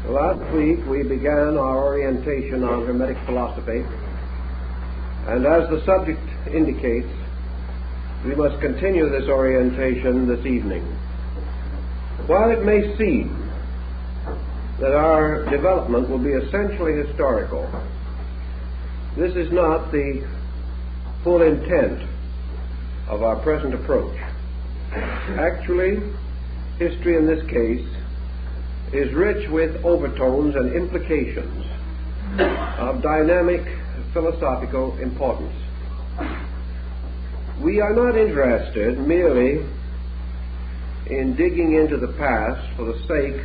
Last week we began our orientation on Hermetic philosophy, and as the subject indicates, we must continue this orientation this evening. While it may seem that our development will be essentially historical, this is not the full intent of our present approach. Actually, history in this case is rich with overtones and implications of dynamic philosophical importance. We are not interested merely in digging into the past for the sake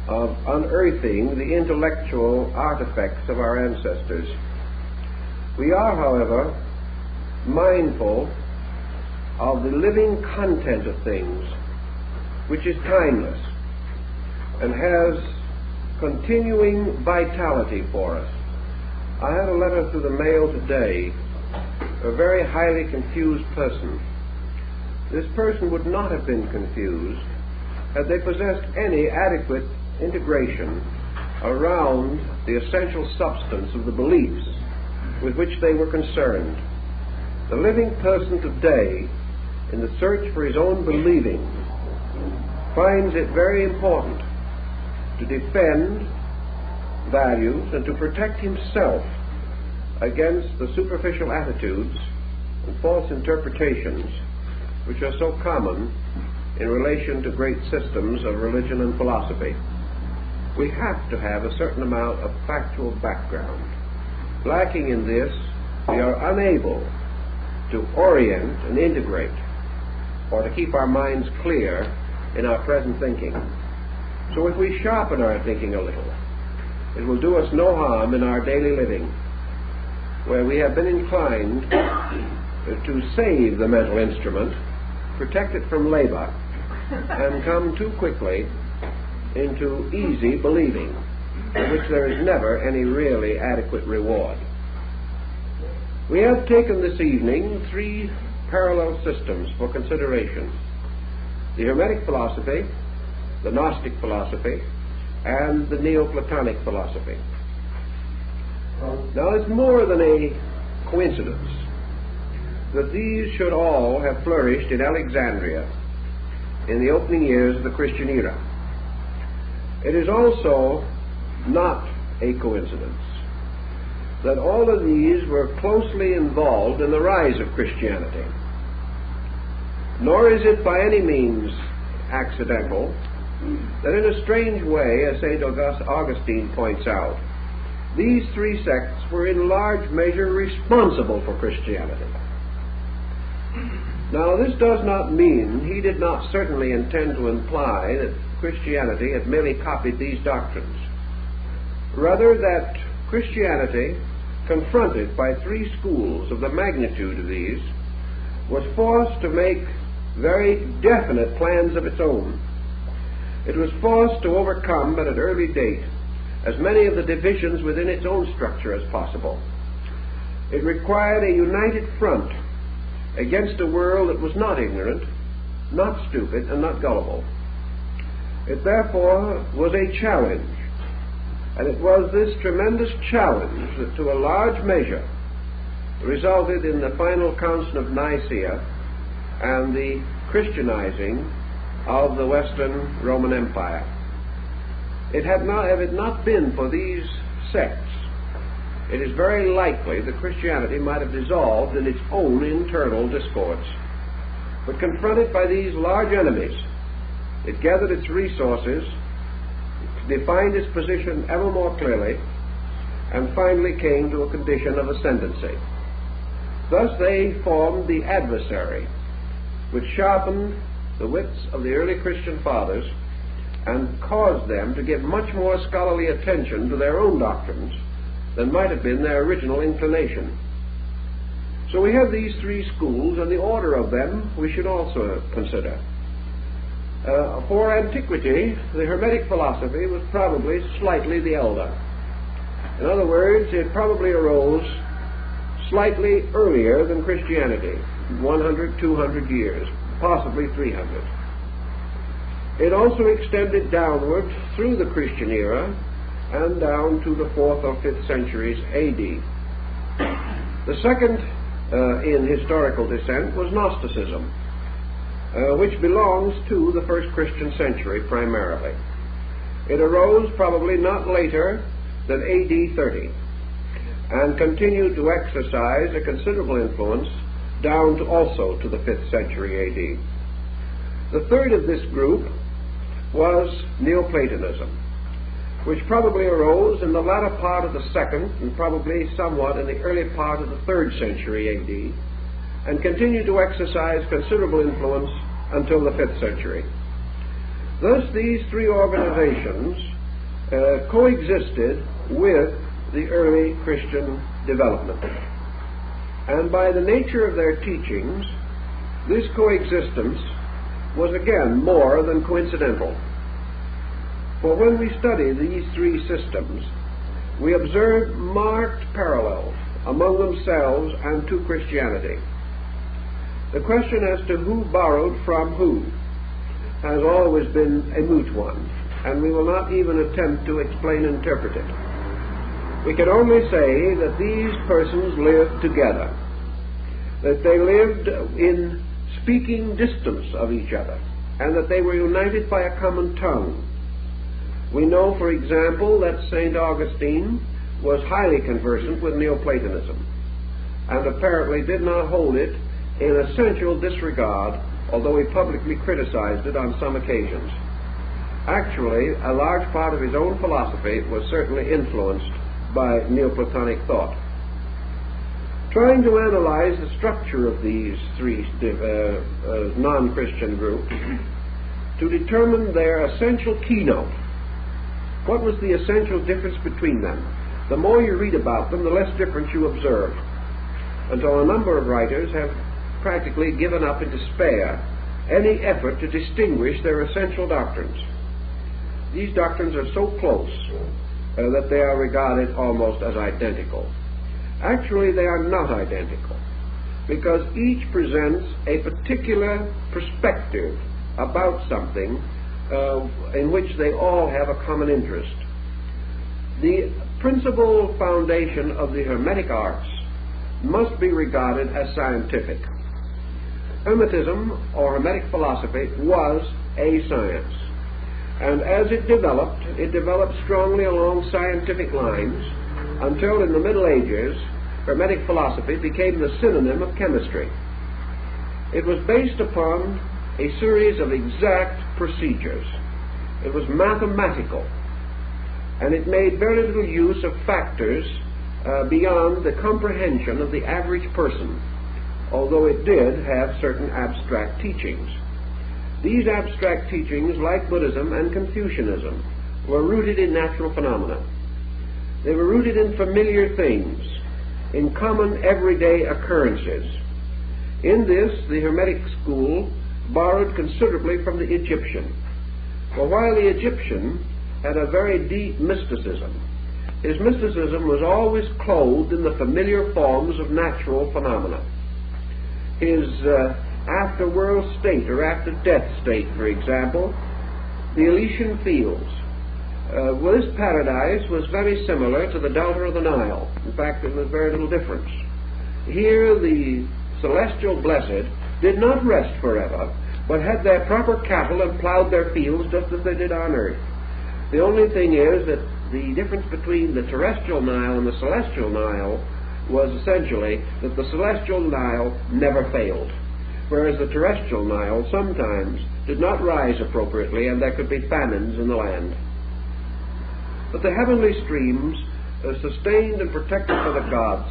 of unearthing the intellectual artifacts of our ancestors. We are, however, mindful of the living content of things, which is timeless and has continuing vitality for us. I had a letter through the mail today, a very highly confused person. This person would not have been confused had they possessed any adequate integration around the essential substance of the beliefs with which they were concerned. The living person today, in the search for his own believing, finds it very important to defend values and to protect himself against the superficial attitudes and false interpretations which are so common in relation to great systems of religion and philosophy. We have to have a certain amount of factual background. Lacking in this, we are unable to orient and integrate or to keep our minds clear in our present thinking. So if we sharpen our thinking a little, it will do us no harm in our daily living, where we have been inclined to save the mental instrument, protect it from labor, and come too quickly into easy believing, for which there is never any really adequate reward. We have taken this evening three parallel systems for consideration: the Hermetic philosophy, the Gnostic philosophy, and the Neoplatonic philosophy. Now, it's more than a coincidence that these should all have flourished in Alexandria in the opening years of the Christian era. It is also not a coincidence that all of these were closely involved in the rise of Christianity. Nor is it by any means accidental that in a strange way, as St. Augustine points out, these three sects were in large measure responsible for Christianity. Now, this does not mean he did not certainly intend to imply that Christianity had merely copied these doctrines. Rather, that Christianity, confronted by three schools of the magnitude of these, was forced to make very definite plans of its own. It was forced to overcome at an early date as many of the divisions within its own structure as possible. It required a united front against a world that was not ignorant, not stupid, and not gullible. It therefore was a challenge, and it was this tremendous challenge that to a large measure resulted in the final Council of Nicaea and the Christianizing of the Western Roman Empire. Had it not been for these sects, it is very likely that Christianity might have dissolved in its own internal discords. But confronted by these large enemies, it gathered its resources, defined its position ever more clearly, and finally came to a condition of ascendancy. Thus they formed the adversary, which sharpened the wits of the early Christian fathers and caused them to give much more scholarly attention to their own doctrines than might have been their original inclination. So we have these three schools, and the order of them we should also consider. For antiquity, the Hermetic philosophy was probably slightly the elder. In other words, it probably arose slightly earlier than Christianity, 100, 200 years, possibly 300. It also extended downward through the Christian era and down to the 4th or 5th centuries AD. The second in historical descent was Gnosticism, which belongs to the first Christian century primarily. It arose probably not later than AD 30 and continued to exercise a considerable influence down to also to the 5th century AD. The third of this group was Neoplatonism, which probably arose in the latter part of the 2nd and probably somewhat in the early part of the 3rd century AD, and continued to exercise considerable influence until the 5th century. Thus, these three organizations coexisted with the early Christian development. And by the nature of their teachings, this coexistence was again more than coincidental. For when we study these three systems, we observe marked parallels among themselves and to Christianity. The question as to who borrowed from who has always been a moot one, and we will not even attempt to explain and interpret it. We can only say that these persons lived together, that they lived in speaking distance of each other, and that they were united by a common tongue. We know, for example, that St. Augustine was highly conversant with Neoplatonism, and apparently did not hold it in essential disregard, although he publicly criticized it on some occasions. Actually, a large part of his own philosophy was certainly influenced by Neoplatonic thought. Trying to analyze the structure of these three non-Christian groups to determine their essential keynote, what was the essential difference between them? The more you read about them, the less difference you observe, until a number of writers have practically given up in despair any effort to distinguish their essential doctrines. These doctrines are so close that they are regarded almost as identical. Actually, they are not identical, because each presents a particular perspective about something in which they all have a common interest. The principal foundation of the Hermetic arts must be regarded as scientific. Hermetism, or Hermetic philosophy, was a science. And as it developed strongly along scientific lines until in the Middle Ages, Hermetic philosophy became the synonym of chemistry. It was based upon a series of exact procedures. It was mathematical, and it made very little use of factors beyond the comprehension of the average person, although it did have certain abstract teachings. These abstract teachings, like Buddhism and Confucianism, were rooted in natural phenomena. They were rooted in familiar things, in common everyday occurrences. In this, the Hermetic school borrowed considerably from the Egyptian. For while the Egyptian had a very deep mysticism, his mysticism was always clothed in the familiar forms of natural phenomena. His after-world state, or after-death state, for example, the Elysian fields. This paradise was very similar to the delta of the Nile. In fact, there was very little difference. Here, the celestial blessed did not rest forever, but had their proper cattle and plowed their fields just as they did on earth. The only thing is that the difference between the terrestrial Nile and the celestial Nile was essentially that the celestial Nile never failed, whereas the terrestrial Nile sometimes did not rise appropriately, and there could be famines in the land. But the heavenly streams, sustained and protected by the gods,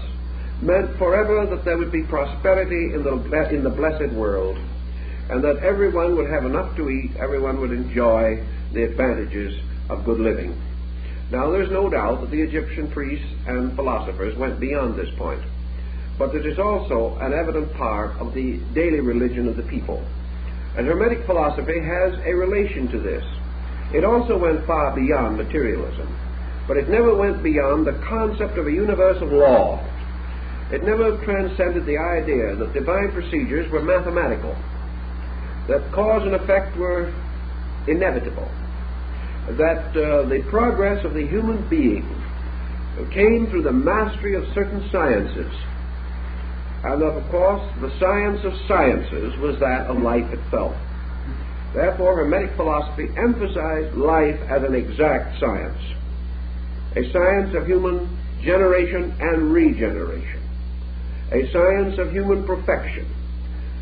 meant forever that there would be prosperity in the blessed world, and that everyone would have enough to eat, everyone would enjoy the advantages of good living. Now, there's no doubt that the Egyptian priests and philosophers went beyond this point, but it is also an evident part of the daily religion of the people. And Hermetic philosophy has a relation to this. It also went far beyond materialism, but it never went beyond the concept of a universal law. It never transcended the idea that divine procedures were mathematical, that cause and effect were inevitable, that the progress of the human being came through the mastery of certain sciences, and that, of course, the science of sciences was that of life itself. Therefore, Hermetic philosophy emphasized life as an exact science, a science of human generation and regeneration, a science of human perfection.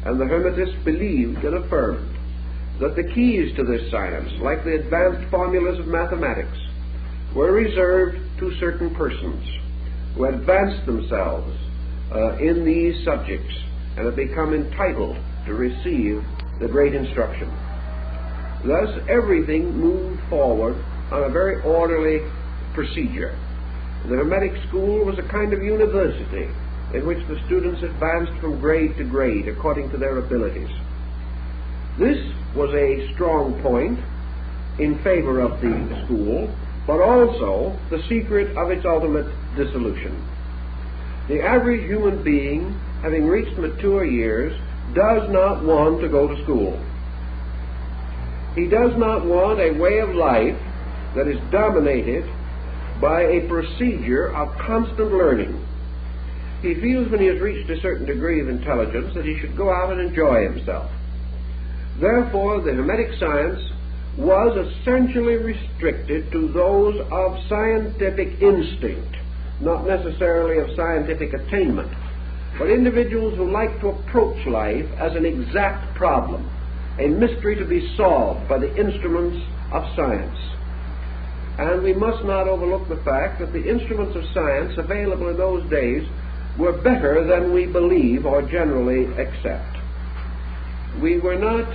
And the Hermetists believed and affirmed that the keys to this science, like the advanced formulas of mathematics, were reserved to certain persons who advanced themselves in these subjects and have become entitled to receive the great instruction. Thus, everything moved forward on a very orderly procedure. The Hermetic school was a kind of university in which the students advanced from grade to grade according to their abilities. This was a strong point in favor of the school, but also the secret of its ultimate dissolution. The average human being, having reached mature years, does not want to go to school. He does not want a way of life that is dominated by a procedure of constant learning. He feels when he has reached a certain degree of intelligence that he should go out and enjoy himself. Therefore, the Hermetic science was essentially restricted to those of scientific instinct, not necessarily of scientific attainment, but individuals who like to approach life as an exact problem, a mystery to be solved by the instruments of science. And we must not overlook the fact that the instruments of science available in those days were better than we believe or generally accept. We were not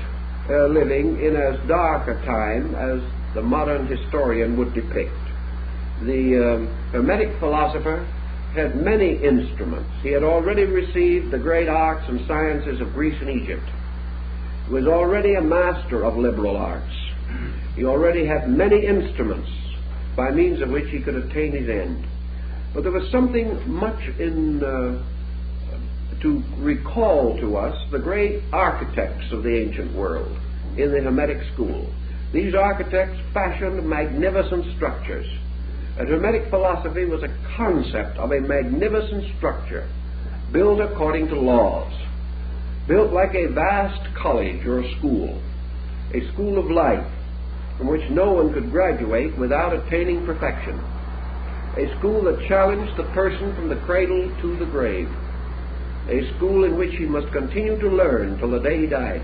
living in as dark a time as the modern historian would depict. The Hermetic philosopher had many instruments. He had already received the great arts and sciences of Greece and Egypt. He was already a master of liberal arts. He already had many instruments by means of which he could attain his end. But there was something much to recall to us the great architects of the ancient world in the Hermetic school. These architects fashioned magnificent structures. And Hermetic philosophy was a concept of a magnificent structure built according to laws, built like a vast college or a school of life from which no one could graduate without attaining perfection, a school that challenged the person from the cradle to the grave, a school in which he must continue to learn till the day he died.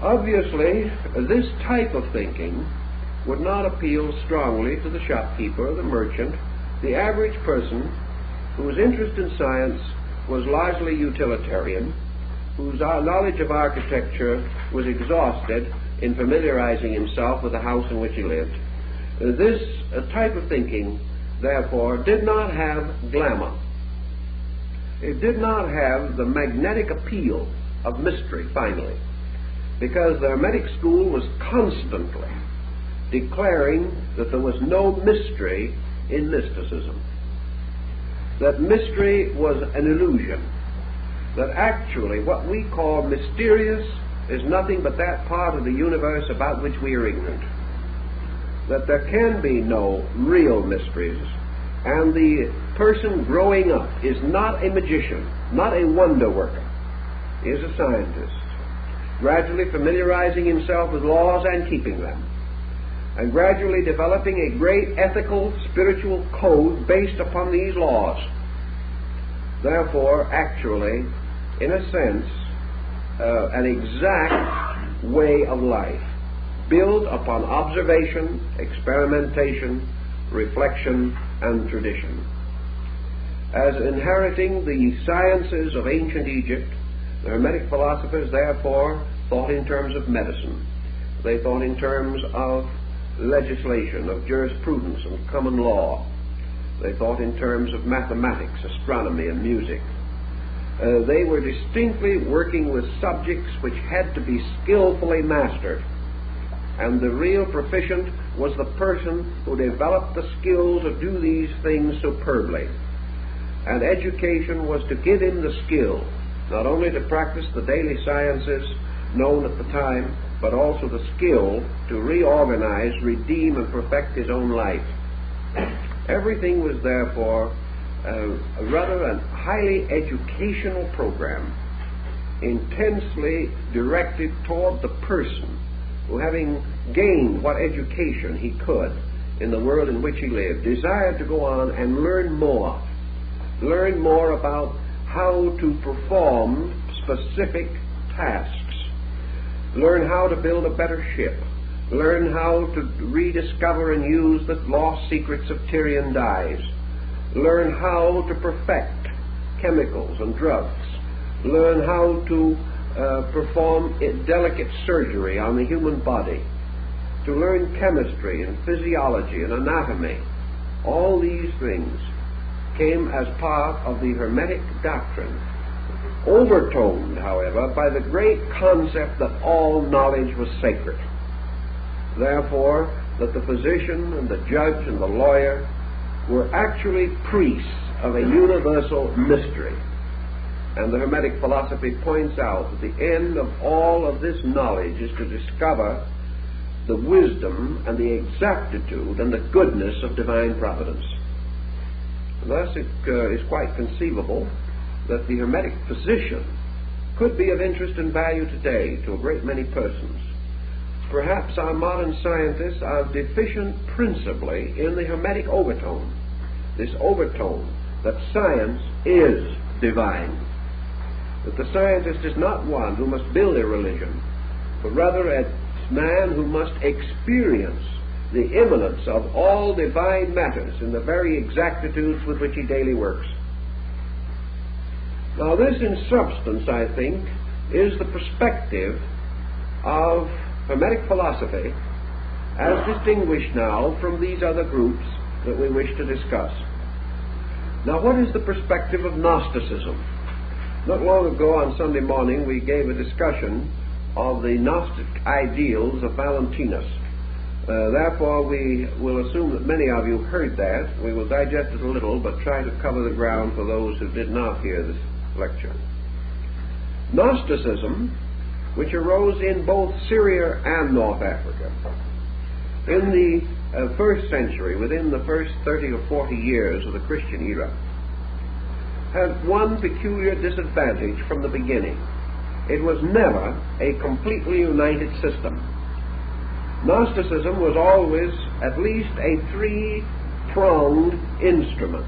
Obviously, this type of thinking would not appeal strongly to the shopkeeper, the merchant, the average person whose interest in science was largely utilitarian, whose knowledge of architecture was exhausted in familiarizing himself with the house in which he lived. This type of thinking, therefore, did not have glamour. It did not have the magnetic appeal of mystery, finally, because the Hermetic school was constantly declaring that there was no mystery in mysticism, that mystery was an illusion, that actually what we call mysterious is nothing but that part of the universe about which we are ignorant, that there can be no real mysteries, and the person growing up is not a magician, not a wonder worker, he is a scientist, gradually familiarizing himself with laws and keeping them, and gradually developing a great ethical, spiritual code based upon these laws. Therefore, actually, in a sense, an exact way of life, built upon observation, experimentation, reflection, and tradition. As inheriting the sciences of ancient Egypt, the Hermetic philosophers, therefore, thought in terms of medicine. They thought in terms of legislation, of jurisprudence and common law. They thought in terms of mathematics, astronomy, and music. They were distinctly working with subjects which had to be skillfully mastered. And the real proficient was the person who developed the skill to do these things superbly. And education was to give him the skill, not only to practice the daily sciences, known at the time, but also the skill to reorganize, redeem, and perfect his own life. Everything was therefore rather a highly educational program, intensely directed toward the person who, having gained what education he could in the world in which he lived, desired to go on and learn more about how to perform specific tasks, learn how to build a better ship, learn how to rediscover and use the lost secrets of Tyrian dyes, learn how to perfect chemicals and drugs, learn how to perform delicate surgery on the human body, to learn chemistry and physiology and anatomy. All these things came as part of the Hermetic doctrine, overtoned, however, by the great concept that all knowledge was sacred. Therefore, that the physician and the judge and the lawyer were actually priests of a universal mystery. And the Hermetic philosophy points out that the end of all of this knowledge is to discover the wisdom and the exactitude and the goodness of divine providence. And thus it is quite conceivable that the Hermetic physician could be of interest and value today to a great many persons. Perhaps our modern scientists are deficient principally in the Hermetic overtone, this overtone that science is divine, that the scientist is not one who must build a religion, but rather a man who must experience the immanence of all divine matters in the very exactitudes with which he daily works. Now this in substance, I think, is the perspective of Hermetic philosophy as distinguished now from these other groups that we wish to discuss. Now what is the perspective of Gnosticism? Not long ago on Sunday morning we gave a discussion of the Gnostic ideals of Valentinus. Therefore we will assume that many of you heard that. We will digest it a little, but try to cover the ground for those who did not hear this lecture. Gnosticism, which arose in both Syria and North Africa in the first century, within the first 30 or 40 years of the Christian era, had one peculiar disadvantage from the beginning. It was never a completely united system. Gnosticism was always at least a three-pronged instrument.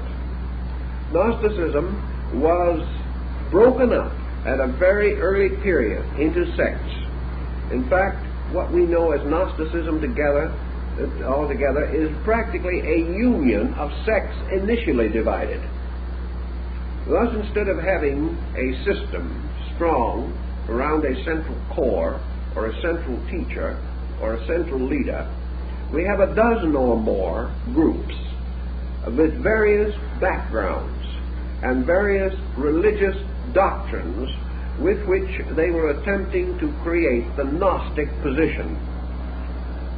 Gnosticism was broken up at a very early period into sects. In fact, what we know as Gnosticism altogether is practically a union of sects initially divided. Thus, instead of having a system strong around a central core or a central teacher or a central leader, we have a dozen or more groups with various backgrounds and various religious doctrines with which they were attempting to create the Gnostic position.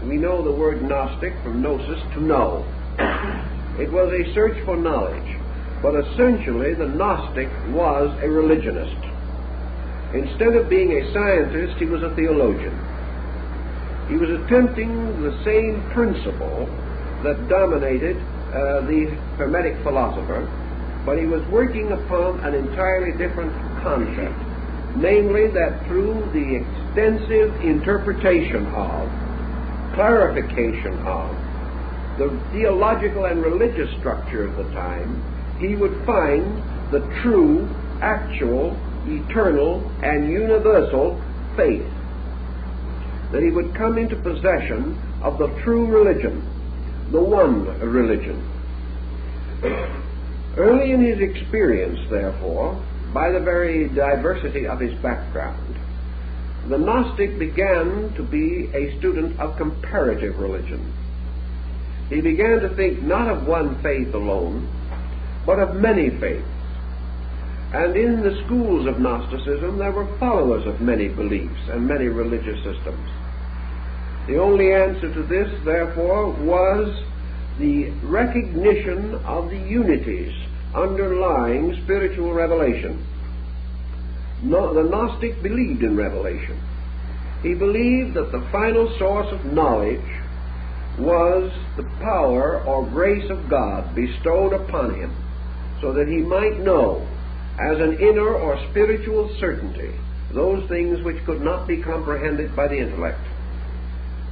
We know the word Gnostic from gnosis, to know. It was a search for knowledge, but essentially the Gnostic was a religionist. Instead of being a scientist, he was a theologian. He was attempting the same principle that dominated the Hermetic philosopher, but he was working upon an entirely different concept, namely that through the extensive interpretation of, clarification of, the theological and religious structure of the time, he would find the true, actual, eternal, and universal faith. That he would come into possession of the true religion, the one religion. Early in his experience, therefore, by the very diversity of his background, the Gnostic began to be a student of comparative religion. He began to think not of one faith alone, but of many faiths. And in the schools of Gnosticism there were followers of many beliefs and many religious systems. The only answer to this, therefore, was the recognition of the unities underlying spiritual revelation. The Gnostic believed in revelation. He believed that the final source of knowledge was the power or grace of God bestowed upon him, so that he might know as an inner or spiritual certainty those things which could not be comprehended by the intellect.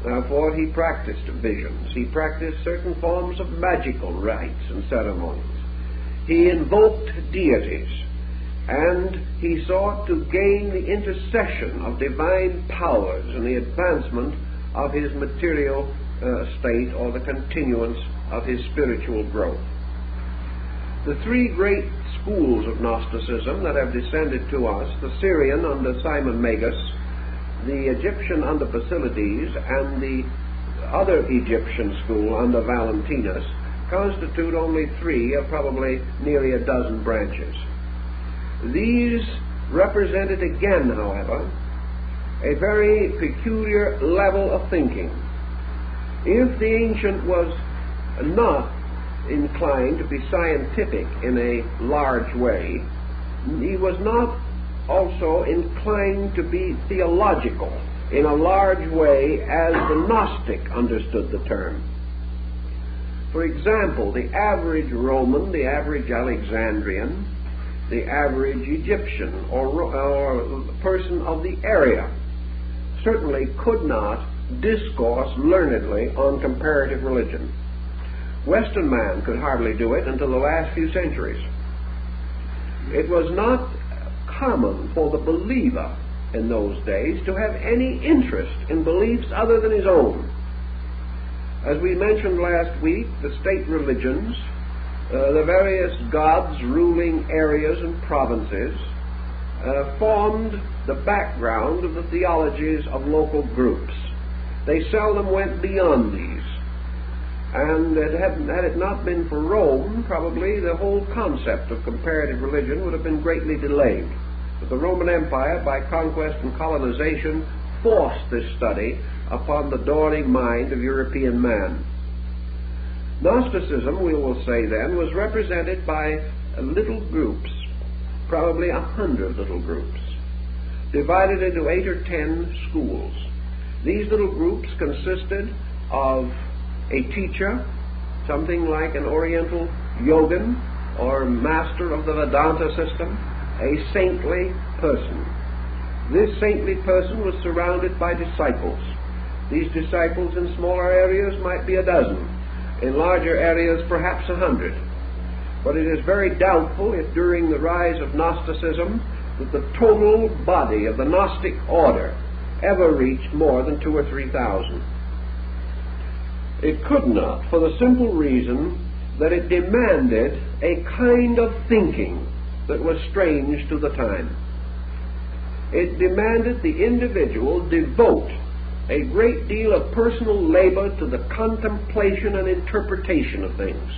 Therefore he practiced visions. He practiced certain forms of magical rites and ceremonies. He invoked deities, and he sought to gain the intercession of divine powers and the advancement of his material state, or the continuance of his spiritual growth. The three great schools of Gnosticism that have descended to us, the Syrian under Simon Magus, the Egyptian under Basilides, and the other Egyptian school under Valentinus, constitute only three of probably nearly a dozen branches. These represented again, however, a very peculiar level of thinking. If the ancient was not inclined to be scientific in a large way, he was not also inclined to be theological in a large way as the Gnostic understood the term. For example, the average Roman, the average Alexandrian, the average Egyptian or person of the area certainly could not discourse learnedly on comparative religion. Western man could hardly do it until the last few centuries. It was not common for the believer in those days to have any interest in beliefs other than his own. As we mentioned last week, the state religions, the various gods ruling areas and provinces, formed the background of the theologies of local groups. They seldom went beyond these. And had it not been for Rome, probably the whole concept of comparative religion would have been greatly delayed. But the Roman Empire, by conquest and colonization, forced this study upon the dawning mind of European man. Gnosticism, we will say then, was represented by little groups, probably 100 little groups, divided into 8 or 10 schools. These little groups consisted of a teacher, something like an Oriental yogin or master of the Vedanta system, a saintly person. This saintly person was surrounded by disciples. These disciples in smaller areas might be a dozen, in larger areas perhaps 100. But it is very doubtful if during the rise of Gnosticism that the total body of the Gnostic order ever reached more than 2,000 or 3,000. It could not, for the simple reason that it demanded a kind of thinking that was strange to the time. It demanded the individual devote a great deal of personal labor to the contemplation and interpretation of things.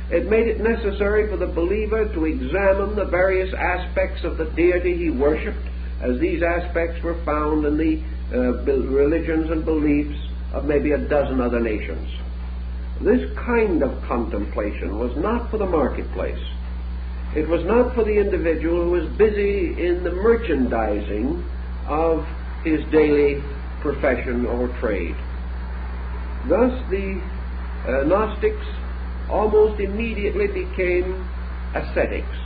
It made it necessary for the believer to examine the various aspects of the deity he worshipped, as these aspects were found in the religions and beliefs of maybe a dozen other nations. This kind of contemplation was not for the marketplace. It was not for the individual who was busy in the merchandising of his daily profession or trade. Thus the Gnostics almost immediately became ascetics,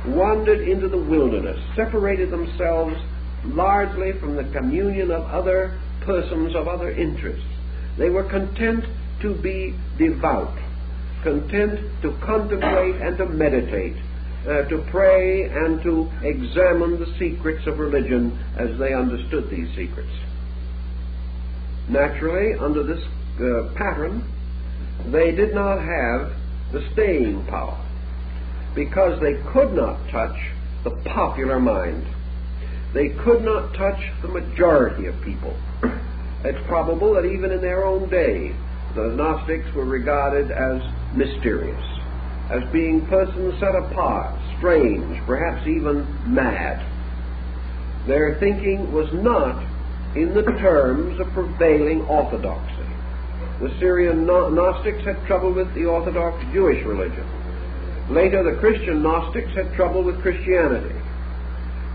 wandered into the wilderness, separated themselves largely from the communion of other persons of other interests. They were content to be devout, content to contemplate and to meditate, to pray and to examine the secrets of religion as they understood these secrets. Naturally, under this pattern, they did not have the staying power, because they could not touch the popular mind. They could not touch the majority of people. It's probable that even in their own day, the Gnostics were regarded as mysterious, as being persons set apart, strange, perhaps even mad. Their thinking was not in the terms of prevailing orthodoxy. The Syrian Gnostics had trouble with the Orthodox Jewish religion. Later, the Christian Gnostics had trouble with Christianity.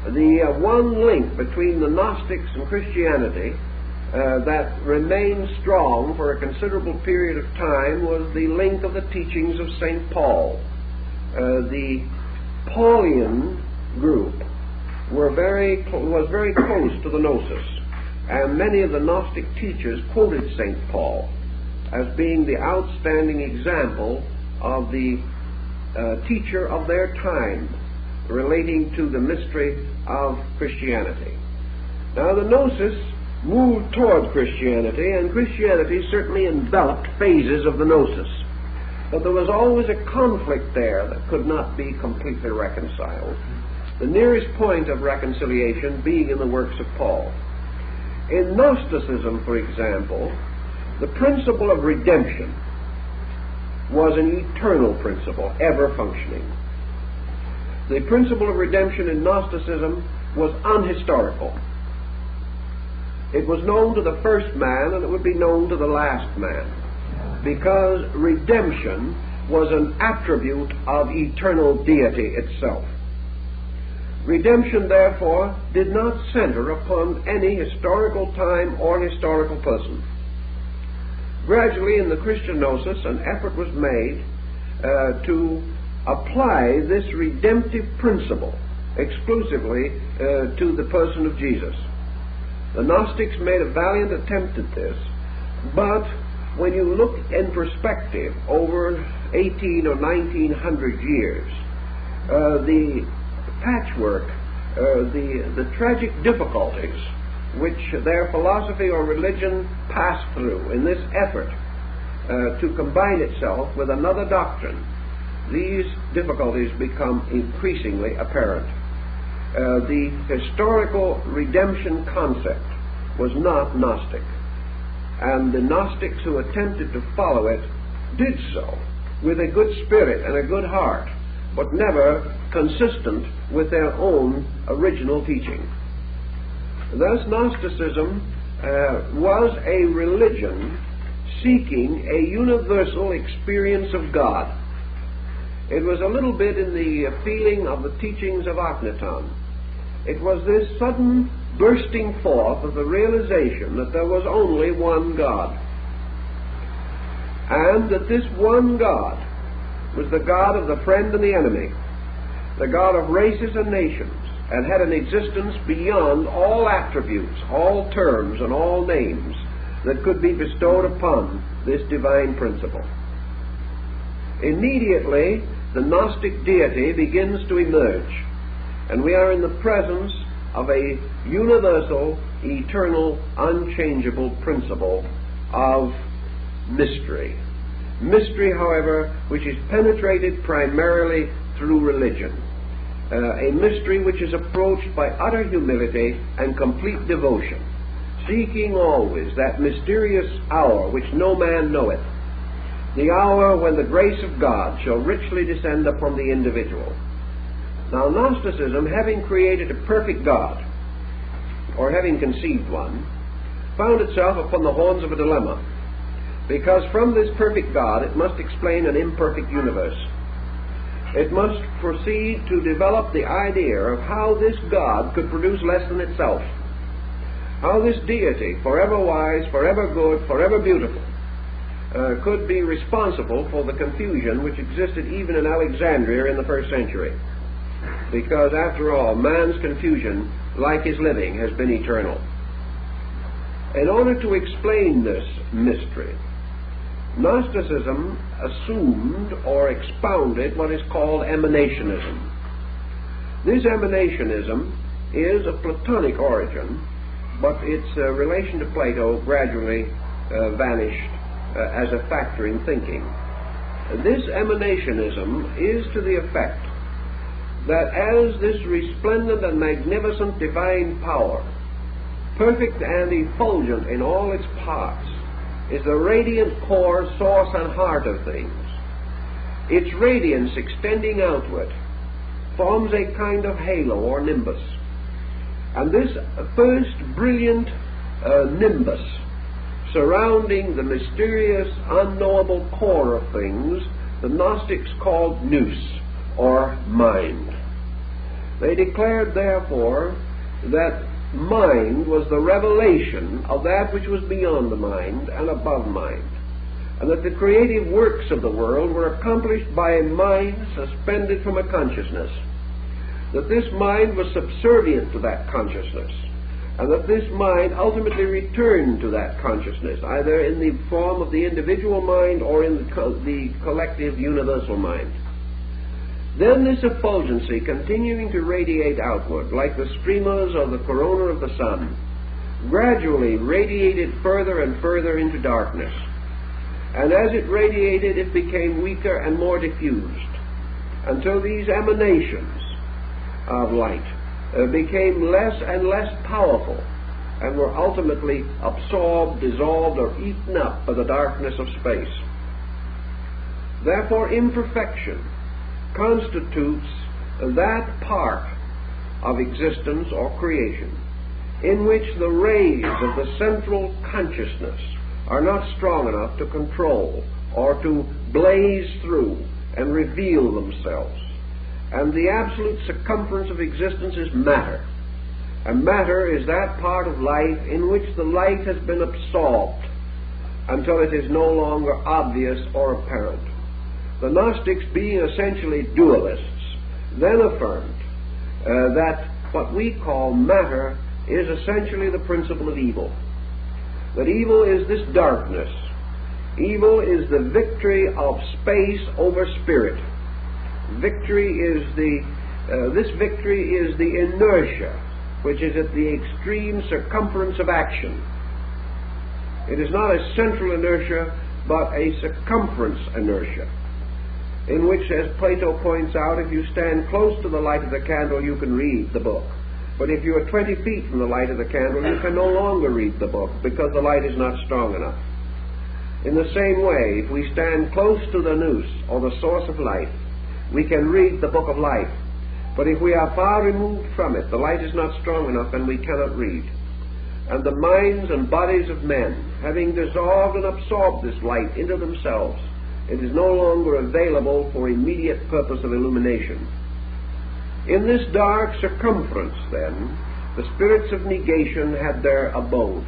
The one link between the Gnostics and Christianity that remained strong for a considerable period of time was the link of the teachings of St. Paul. The Paulian group was very close to the Gnosis, and many of the Gnostic teachers quoted St. Paul as being the outstanding example of the teacher of their time relating to the mystery of Christianity. Now, the Gnosis moved toward Christianity, and Christianity certainly enveloped phases of the Gnosis. But there was always a conflict there that could not be completely reconciled, the nearest point of reconciliation being in the works of Paul. In Gnosticism, for example, the principle of redemption was an eternal principle, ever functioning. The principle of redemption in Gnosticism was unhistorical. It was known to the first man, and it would be known to the last man, because redemption was an attribute of eternal deity itself. Redemption, therefore, did not center upon any historical time or historical person. Gradually, in the Christian Gnosis, an effort was made to apply this redemptive principle exclusively to the person of Jesus. The Gnostics made a valiant attempt at this, but when you look in perspective over 18 or 1900 years, the patchwork, the tragic difficulties which their philosophy or religion passed through in this effort to combine itself with another doctrine, these difficulties become increasingly apparent. The historical redemption concept was not Gnostic, and the Gnostics who attempted to follow it did so with a good spirit and a good heart, but never consistent with their own original teaching. Thus, Gnosticism was a religion seeking a universal experience of God. It was a little bit in the feeling of the teachings of Akhenaton. It was this sudden bursting forth of the realization that there was only one God, and that this one God was the God of the friend and the enemy, the God of races and nations, and had an existence beyond all attributes, all terms, and all names that could be bestowed upon this divine principle. Immediately, the Gnostic deity begins to emerge, and we are in the presence of a universal, eternal, unchangeable principle of mystery. Mystery, however, which is penetrated primarily through religion. A mystery which is approached by utter humility and complete devotion, seeking always that mysterious hour which no man knoweth, the hour when the grace of God shall richly descend upon the individual. Now, Gnosticism, having created a perfect God, or having conceived one, found itself upon the horns of a dilemma, because from this perfect God it must explain an imperfect universe. It must proceed to develop the idea of how this God could produce less than itself, how this deity, forever wise, forever good, forever beautiful, could be responsible for the confusion which existed even in Alexandria in the first century. Because, after all, man's confusion, like his living, has been eternal. In order to explain this mystery, Gnosticism assumed or expounded what is called emanationism. This emanationism is of Platonic origin, but its relation to Plato gradually vanished as a factor in thinking. This emanationism is to the effect that as this resplendent and magnificent divine power, perfect and effulgent in all its parts, is the radiant core, source, and heart of things, its radiance extending outward forms a kind of halo or nimbus. And this first brilliant nimbus surrounding the mysterious, unknowable core of things, the Gnostics called nous, or mind. They declared, therefore, that mind was the revelation of that which was beyond the mind and above mind, and that the creative works of the world were accomplished by a mind suspended from a consciousness, that this mind was subservient to that consciousness, and that this mind ultimately returned to that consciousness, either in the form of the individual mind or in the collective universal mind. Then this effulgency, continuing to radiate outward, like the streamers of the corona of the sun, gradually radiated further and further into darkness. And as it radiated, it became weaker and more diffused, until these emanations of light became less and less powerful, and were ultimately absorbed, dissolved, or eaten up by the darkness of space. Therefore, imperfection constitutes that part of existence or creation in which the rays of the central consciousness are not strong enough to control or to blaze through and reveal themselves. And the absolute circumference of existence is matter. And matter is that part of life in which the light has been absorbed until it is no longer obvious or apparent. The Gnostics, being essentially dualists, then affirmed that what we call matter is essentially the principle of evil. That evil is this darkness. Evil is the victory of space over spirit. Victory is this victory is the inertia, which is at the extreme circumference of action. It is not a central inertia, but a circumference inertia, in which, as Plato points out, if you stand close to the light of the candle, you can read the book. But if you are 20 feet from the light of the candle, you can no longer read the book, because the light is not strong enough. In the same way, if we stand close to the nous, or the source of light, we can read the book of life. But if we are far removed from it, the light is not strong enough, and we cannot read. And the minds and bodies of men, having dissolved and absorbed this light into themselves, it is no longer available for immediate purpose of illumination. In this dark circumference, then, the spirits of negation had their abode.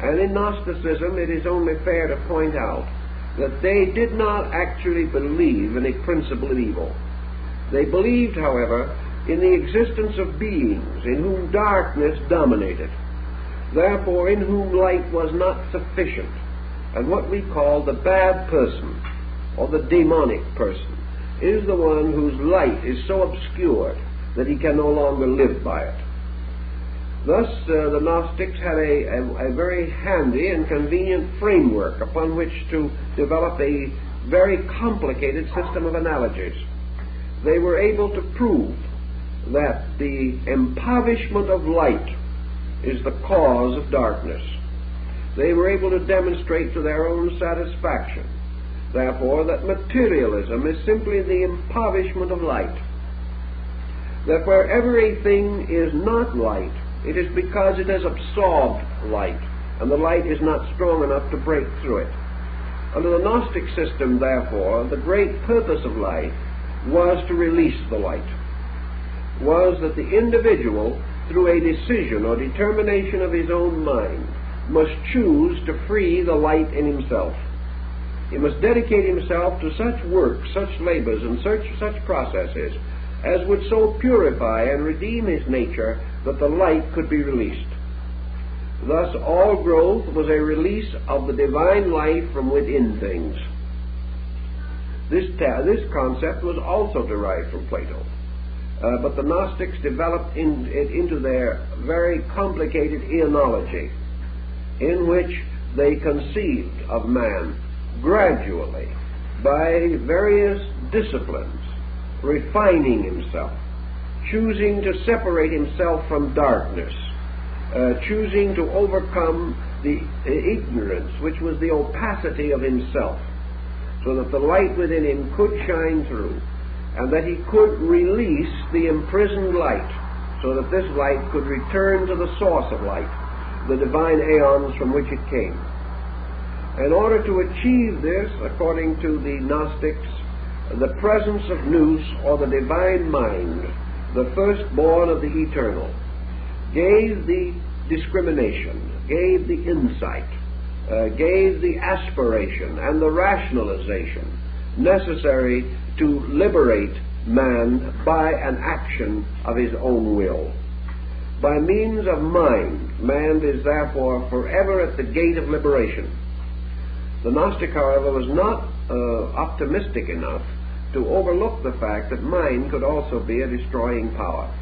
And in Gnosticism, it is only fair to point out that they did not actually believe in a principle of evil. They believed, however, in the existence of beings in whom darkness dominated, therefore in whom light was not sufficient, and what we call the bad person, or the demonic person, is the one whose light is so obscured that he can no longer live by it. Thus, the Gnostics had a very handy and convenient framework upon which to develop a very complicated system of analogies. They were able to prove that the impoverishment of light is the cause of darkness. They were able to demonstrate to their own satisfaction, therefore, that materialism is simply the impoverishment of light. That wherever a thing is not light, it is because it has absorbed light, and the light is not strong enough to break through it. Under the Gnostic system, therefore, the great purpose of life was to release the light, was that the individual, through a decision or determination of his own mind, must choose to free the light in himself. He must dedicate himself to such work, such labors, and such processes as would so purify and redeem his nature that the light could be released. Thus, all growth was a release of the divine life from within things. This concept was also derived from Plato, but the Gnostics developed it into their very complicated eonology, in which they conceived of man gradually, by various disciplines, refining himself, choosing to separate himself from darkness, choosing to overcome the ignorance, which was the opacity of himself, so that the light within him could shine through, and that he could release the imprisoned light, so that this light could return to the source of light, the divine aeons from which it came. In order to achieve this, according to the Gnostics, the presence of nous, or the divine mind, the firstborn of the eternal, gave the discrimination, gave the insight, gave the aspiration and the rationalization necessary to liberate man by an action of his own will. By means of mind, man is therefore forever at the gate of liberation. The Gnostic, however, was not optimistic enough to overlook the fact that mind could also be a destroying power.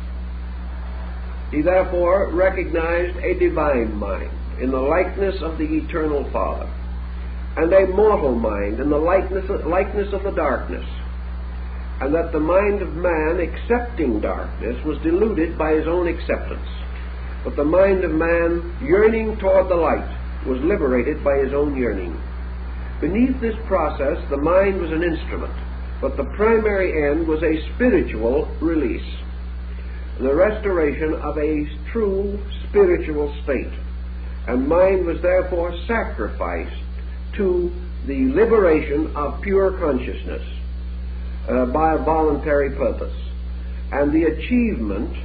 He therefore recognized a divine mind in the likeness of the eternal Father, and a mortal mind in the likeness of the darkness, and that the mind of man accepting darkness was deluded by his own acceptance, but the mind of man yearning toward the light was liberated by his own yearning. Beneath this process, the mind was an instrument, but the primary end was a spiritual release, the restoration of a true spiritual state, and mind was therefore sacrificed to the liberation of pure consciousness by a voluntary purpose. And the achievement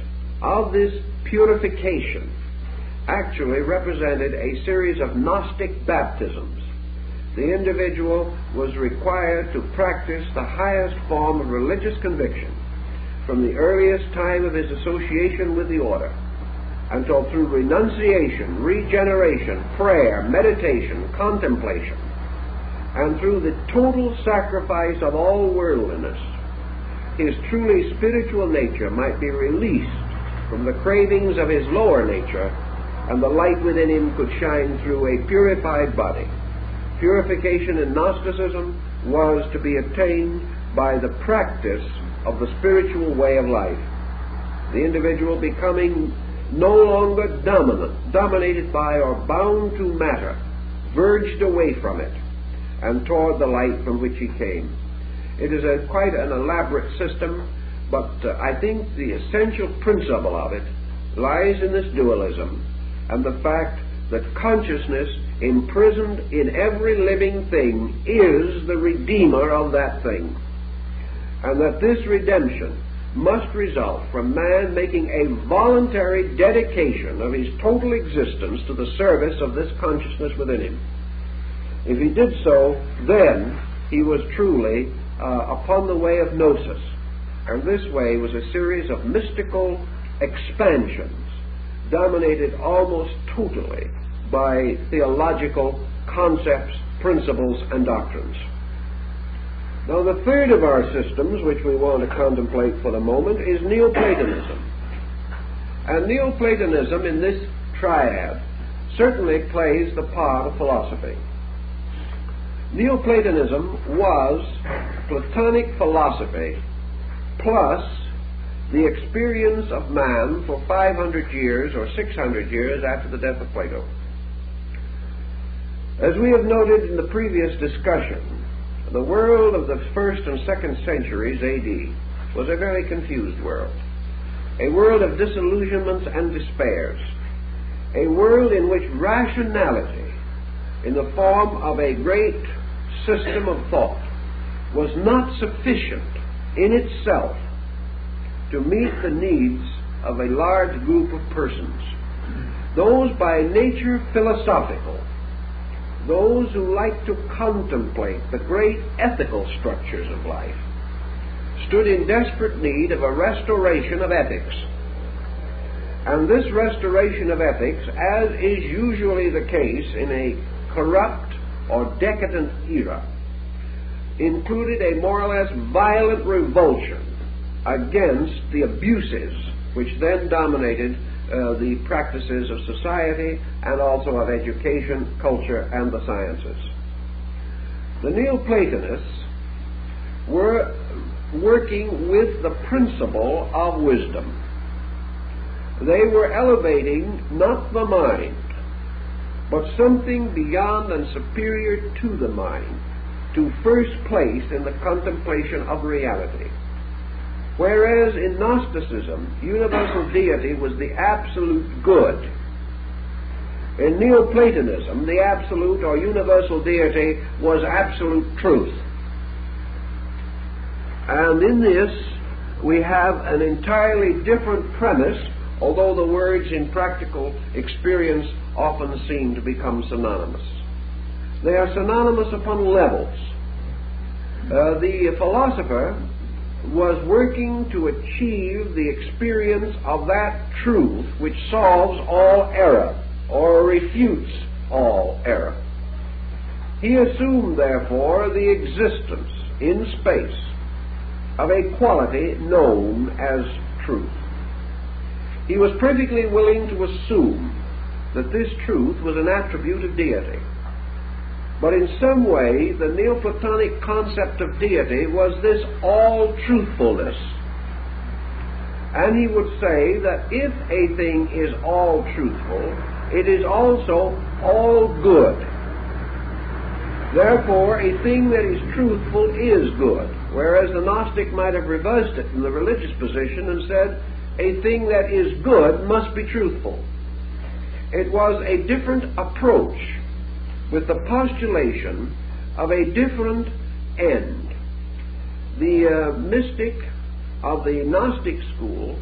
of this purification actually represented a series of Gnostic baptisms. The individual was required to practice the highest form of religious conviction from the earliest time of his association with the order until through renunciation, regeneration, prayer, meditation, contemplation, and through the total sacrifice of all worldliness, his truly spiritual nature might be released from the cravings of his lower nature, and the light within him could shine through a purified body. Purification in Gnosticism was to be attained by the practice of the spiritual way of life, the individual becoming no longer dominated by or bound to matter, verged away from it, and toward the light from which he came. It is quite an elaborate system, but I think the essential principle of it lies in this dualism and the fact that consciousness imprisoned in every living thing is the redeemer of that thing, and that this redemption must result from man making a voluntary dedication of his total existence to the service of this consciousness within him. If he did so, then he was truly upon the way of gnosis, and this way was a series of mystical expansions dominated almost totally by theological concepts, principles, and doctrines. Now, the third of our systems, which we want to contemplate for the moment, is Neoplatonism. And Neoplatonism in this triad certainly plays the part of philosophy. Neoplatonism was Platonic philosophy plus the experience of man for 500 years or 600 years after the death of Plato. As we have noted in the previous discussion, the world of the 1st and 2nd centuries A.D. was a very confused world, a world of disillusionments and despairs, a world in which rationality, in the form of a great system of thought, was not sufficient in itself to meet the needs of a large group of persons. Those by nature philosophical, those who like to contemplate the great ethical structures of life, stood in desperate need of a restoration of ethics. And this restoration of ethics, as is usually the case in a corrupt or decadent era, included a more or less violent revulsion against the abuses which then dominated the practices of society and also of education, culture, and the sciences. The Neoplatonists were working with the principle of wisdom. They were elevating not the mind, but something beyond and superior to the mind, to first place in the contemplation of reality. Whereas in Gnosticism, universal deity was the absolute good. In Neoplatonism, the absolute or universal deity was absolute truth. And in this, we have an entirely different premise, although the words in practical experience often seem to become synonymous. They are synonymous upon levels. The philosopher was working to achieve the experience of that truth which solves all error or refutes all error. He assumed, therefore, the existence in space of a quality known as truth. He was perfectly willing to assume that this truth was an attribute of deity. But in some way, the Neoplatonic concept of deity was this all-truthfulness. And he would say that if a thing is all-truthful, it is also all-good. Therefore, a thing that is truthful is good, whereas the Gnostic might have reversed it from the religious position and said, a thing that is good must be truthful. It was a different approach with the postulation of a different end. The mystic of the Gnostic school,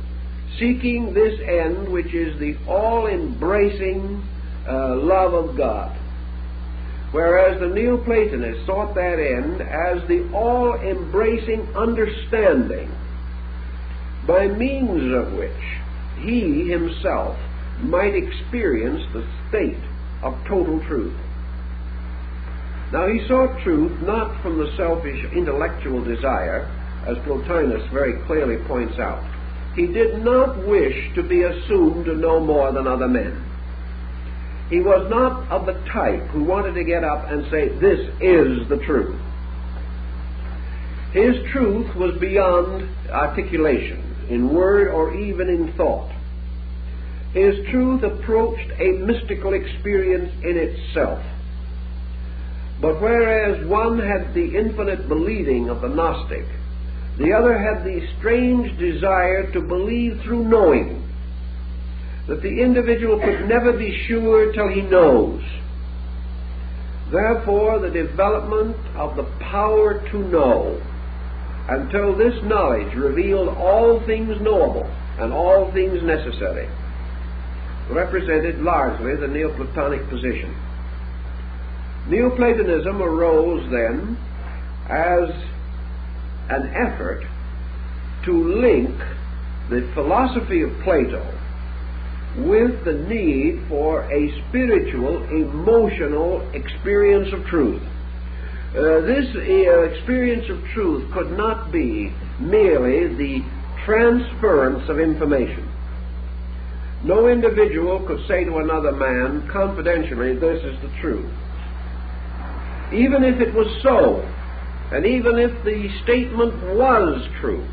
seeking this end which is the all-embracing love of God, whereas the Neoplatonists sought that end as the all-embracing understanding by means of which he himself might experience the state of total truth. Now, he sought truth not from the selfish intellectual desire, as Plotinus very clearly points out. He did not wish to be assumed to know more than other men. He was not of the type who wanted to get up and say, this is the truth. His truth was beyond articulation, in word or even in thought. His truth approached a mystical experience in itself. But whereas one had the infinite believing of the Gnostic, the other had the strange desire to believe through knowing, that the individual could never be sure till he knows. Therefore, the development of the power to know, until this knowledge revealed all things knowable and all things necessary, represented largely the Neoplatonic position. Neoplatonism arose then as an effort to link the philosophy of Plato with the need for a spiritual, emotional experience of truth. This experience of truth could not be merely the transference of information. No individual could say to another man confidentially, this is the truth. Even if it was so, and even if the statement was true,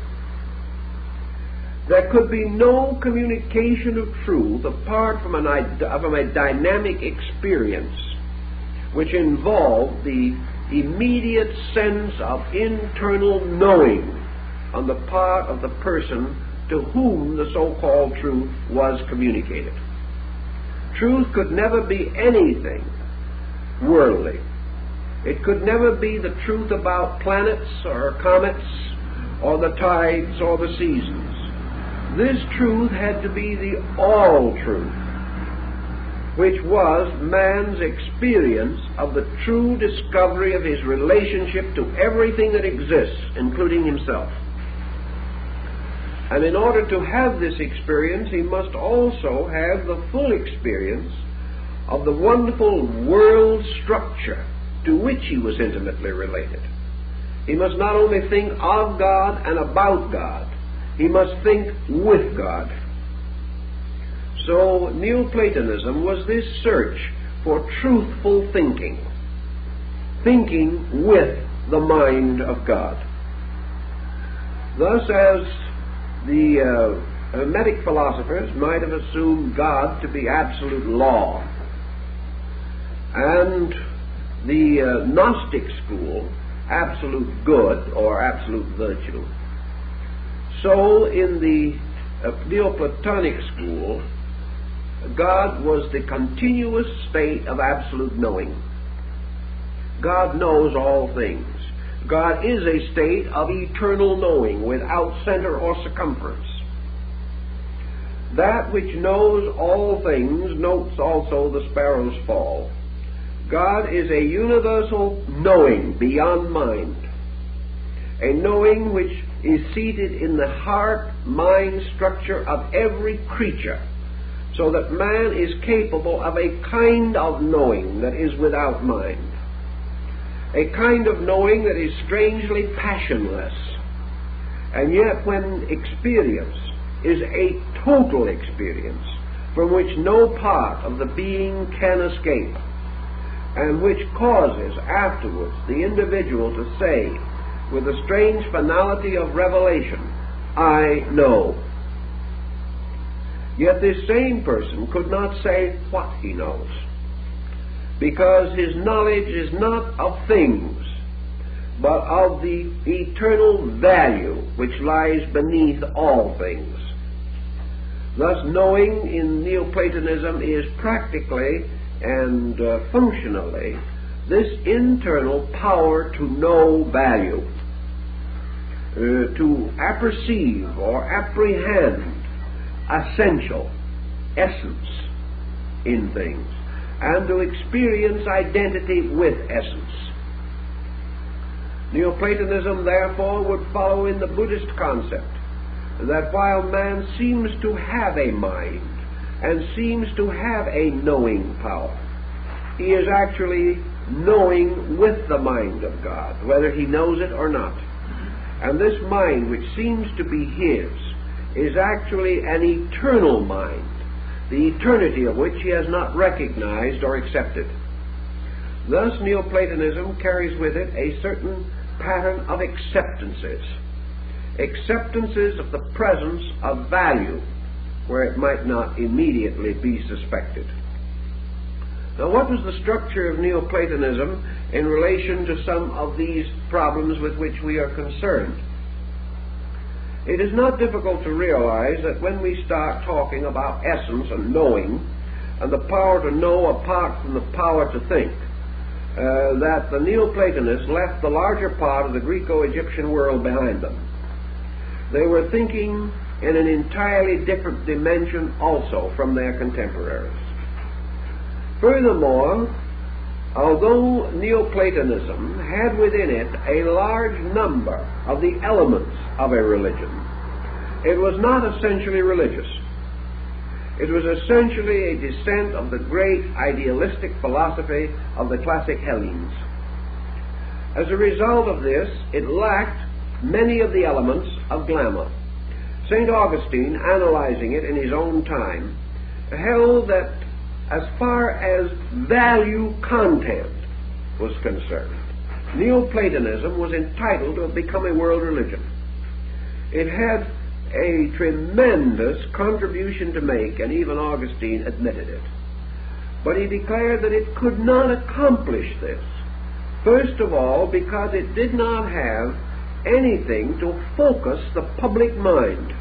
there could be no communication of truth apart from a dynamic experience which involved the immediate sense of internal knowing on the part of the person to whom the so-called truth was communicated. Truth could never be anything worldly. It could never be the truth about planets or comets or the tides or the seasons. This truth had to be the all-truth, which was man's experience of the true discovery of his relationship to everything that exists, including himself. And in order to have this experience, he must also have the full experience of the wonderful world structure to which he was intimately related. He must not only think of God and about God, he must think with God. So Neoplatonism was this search for truthful thinking, thinking with the mind of God. Thus, as the Hermetic philosophers might have assumed God to be absolute law, and the Gnostic school absolute good or absolute virtue, so in the Neoplatonic school, God was the continuous state of absolute knowing. God knows all things. God is a state of eternal knowing without center or circumference. That which knows all things notes also the sparrow's fall. God is a universal knowing beyond mind, a knowing which is seated in the heart-mind structure of every creature, so that man is capable of a kind of knowing that is without mind, a kind of knowing that is strangely passionless, and yet when experienced is a total experience from which no part of the being can escape, and which causes afterwards the individual to say with a strange finality of revelation, I know. Yet this same person could not say what he knows, because his knowledge is not of things, but of the eternal value which lies beneath all things. Thus, knowing in Neoplatonism is practically and functionally this internal power to know value, to apperceive or apprehend essential essence in things, and to experience identity with essence. Neoplatonism, therefore, would follow in the Buddhist concept that while man seems to have a mind and seems to have a knowing power, he is actually knowing with the mind of God, whether he knows it or not. And this mind, which seems to be his, is actually an eternal mind, the eternity of which he has not recognized or accepted. Thus, Neoplatonism carries with it a certain pattern of acceptances of the presence of value where it might not immediately be suspected. Now, what was the structure of Neoplatonism in relation to some of these problems with which we are concerned? It is not difficult to realize that when we start talking about essence and knowing, and the power to know apart from the power to think, that the Neoplatonists left the larger part of the Greco-Egyptian world behind them. They were thinking in an entirely different dimension also from their contemporaries. Furthermore, although Neoplatonism had within it a large number of the elements of a religion, it was not essentially religious. It was essentially a descent of the great idealistic philosophy of the classic Hellenes. As a result of this, it lacked many of the elements of glamour. St. Augustine, analyzing it in his own time, held that as far as value content was concerned, Neoplatonism was entitled to have become a world religion. It had a tremendous contribution to make, and even Augustine admitted it. But he declared that it could not accomplish this. First of all, because it did not have anything to focus the public mind.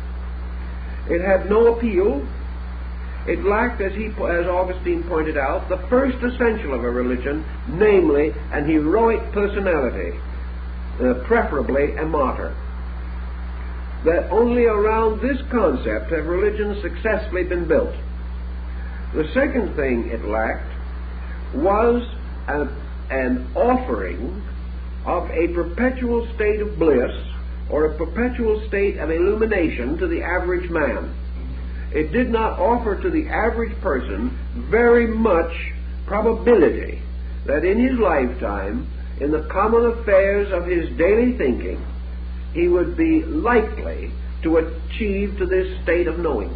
It had no appeal. It lacked, as Augustine pointed out, the first essential of a religion, namely an heroic personality, preferably a martyr. That only around this concept have religions successfully been built. The second thing it lacked was an offering of a perpetual state of bliss or a perpetual state of illumination to the average man. It did not offer to the average person very much probability that in his lifetime, in the common affairs of his daily thinking, he would be likely to achieve to this state of knowing.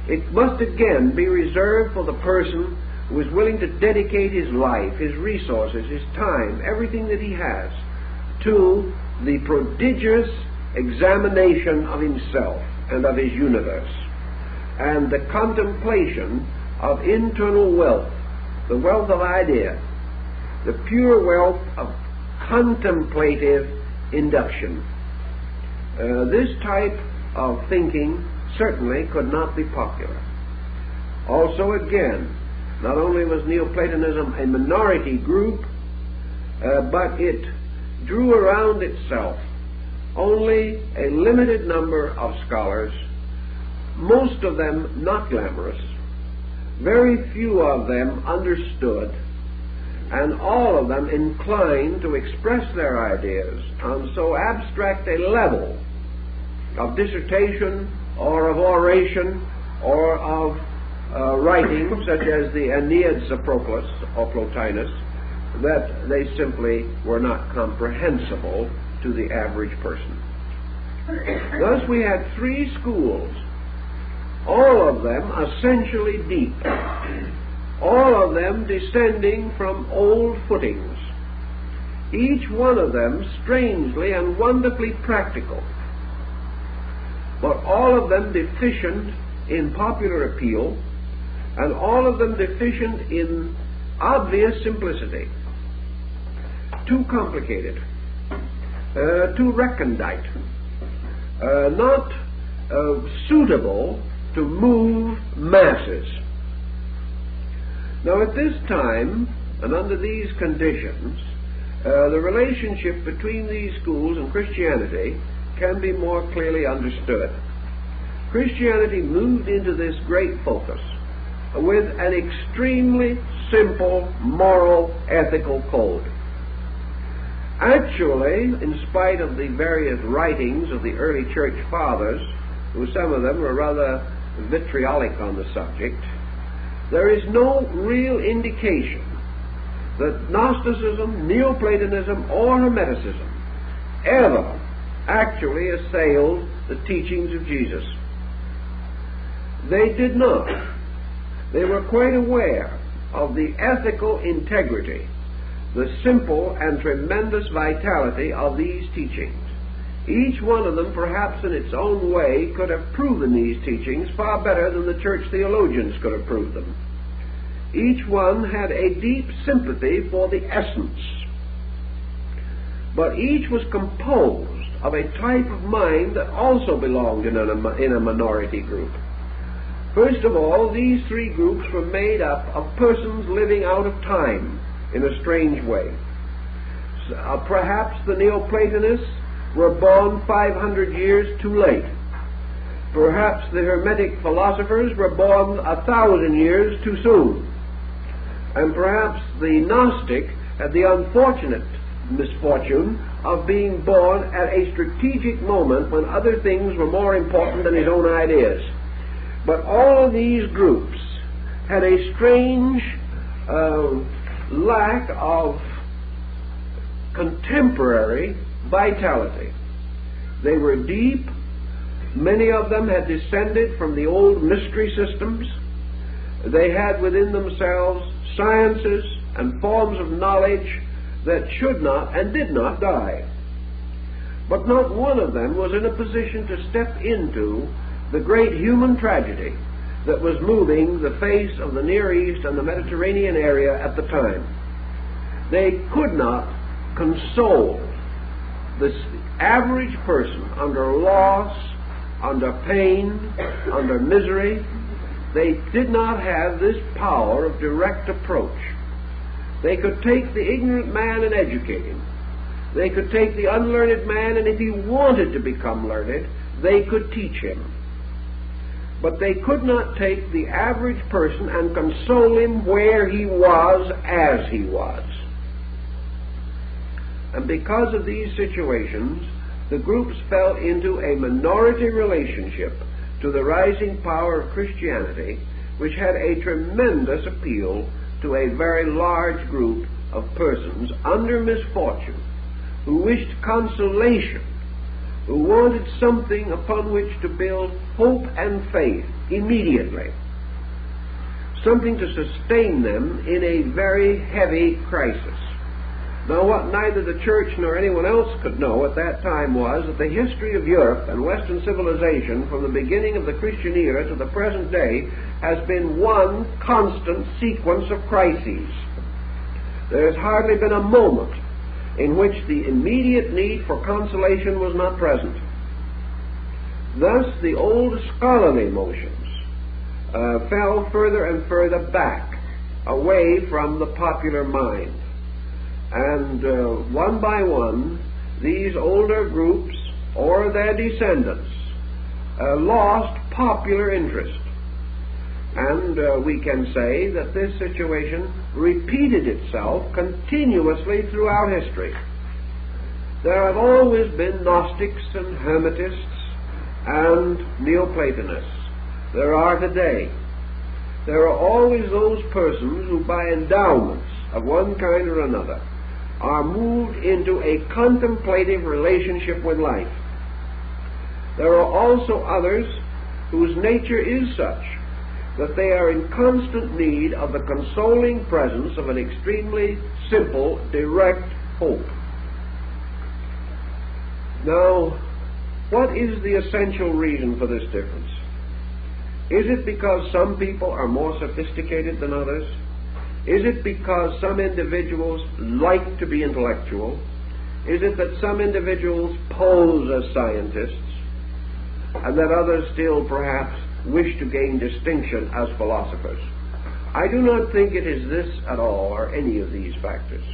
It must again be reserved for the person who is willing to dedicate his life, his resources, his time, everything that he has, to the prodigious examination of himself and of his universe, and the contemplation of internal wealth, the wealth of idea, the pure wealth of contemplative induction. This type of thinking certainly could not be popular. Also, again, not only was Neoplatonism a minority group, but it drew around itself only a limited number of scholars, most of them not glamorous, very few of them understood, and all of them inclined to express their ideas on so abstract a level of dissertation or of oration or of writing such as the Aeneads of Proclus or Plotinus, that they simply were not comprehensible to the average person. Thus we had three schools, all of them essentially deep, all of them descending from old footings, each one of them strangely and wonderfully practical, but all of them deficient in popular appeal, and all of them deficient in obvious simplicity, too complicated, too recondite, not suitable to move masses. Now at this time, and under these conditions, the relationship between these schools and Christianity can be more clearly understood. Christianity moved into this great focus with an extremely simple moral ethical code. Actually, in spite of the various writings of the early church fathers, who some of them were rather vitriolic on the subject, there is no real indication that Gnosticism, Neoplatonism, or Hermetism ever actually assailed the teachings of Jesus. They did not. They were quite aware of the ethical integrity, the simple and tremendous vitality of these teachings. Each one of them, perhaps in its own way, could have proven these teachings far better than the church theologians could have proved them. Each one had a deep sympathy for the essence, but each was composed of a type of mind that also belonged in a minority group. First of all, these three groups were made up of persons living out of time in a strange way. Perhaps the Neoplatonists were born 500 years too late. Perhaps the Hermetic philosophers were born 1,000 years too soon. And perhaps the Gnostic had the unfortunate misfortune of being born at a strategic moment when other things were more important than his own ideas. But all of these groups had a strange lack of contemporary vitality. They were deep. Many of them had descended from the old mystery systems. They had within themselves sciences and forms of knowledge that should not and did not die. But not one of them was in a position to step into the great human tragedy that was moving the face of the Near East and the Mediterranean area at the time. They could not console the average person under loss, under pain, under misery. They did not have this power of direct approach. They could take the ignorant man and educate him. They could take the unlearned man, and if he wanted to become learned, they could teach him. But they could not take the average person and console him where he was as he was. And because of these situations, the groups fell into a minority relationship to the rising power of Christianity, which had a tremendous appeal to a very large group of persons under misfortune, who wished consolation, who wanted something upon which to build hope and faith immediately, something to sustain them in a very heavy crisis. Now, what neither the church nor anyone else could know at that time was that the history of Europe and Western civilization from the beginning of the Christian era to the present day has been one constant sequence of crises. There has hardly been a moment in which the immediate need for consolation was not present. Thus, the old scholarly motions fell further and further back, away from the popular mind. And one by one, these older groups or their descendants lost popular interest. And we can say that this situation repeated itself continuously throughout history. There have always been Gnostics and Hermetists and Neoplatonists. There are today. There are always those persons who, by endowments of one kind or another, are moved into a contemplative relationship with life. There are also others whose nature is such that they are in constant need of the consoling presence of an extremely simple, direct hope. Now, what is the essential reason for this difference? Is it because some people are more sophisticated than others? Is it because some individuals like to be intellectual? Is it that some individuals pose as scientists and that others still perhaps wish to gain distinction as philosophers? I do not think it is this at all, or any of these factors.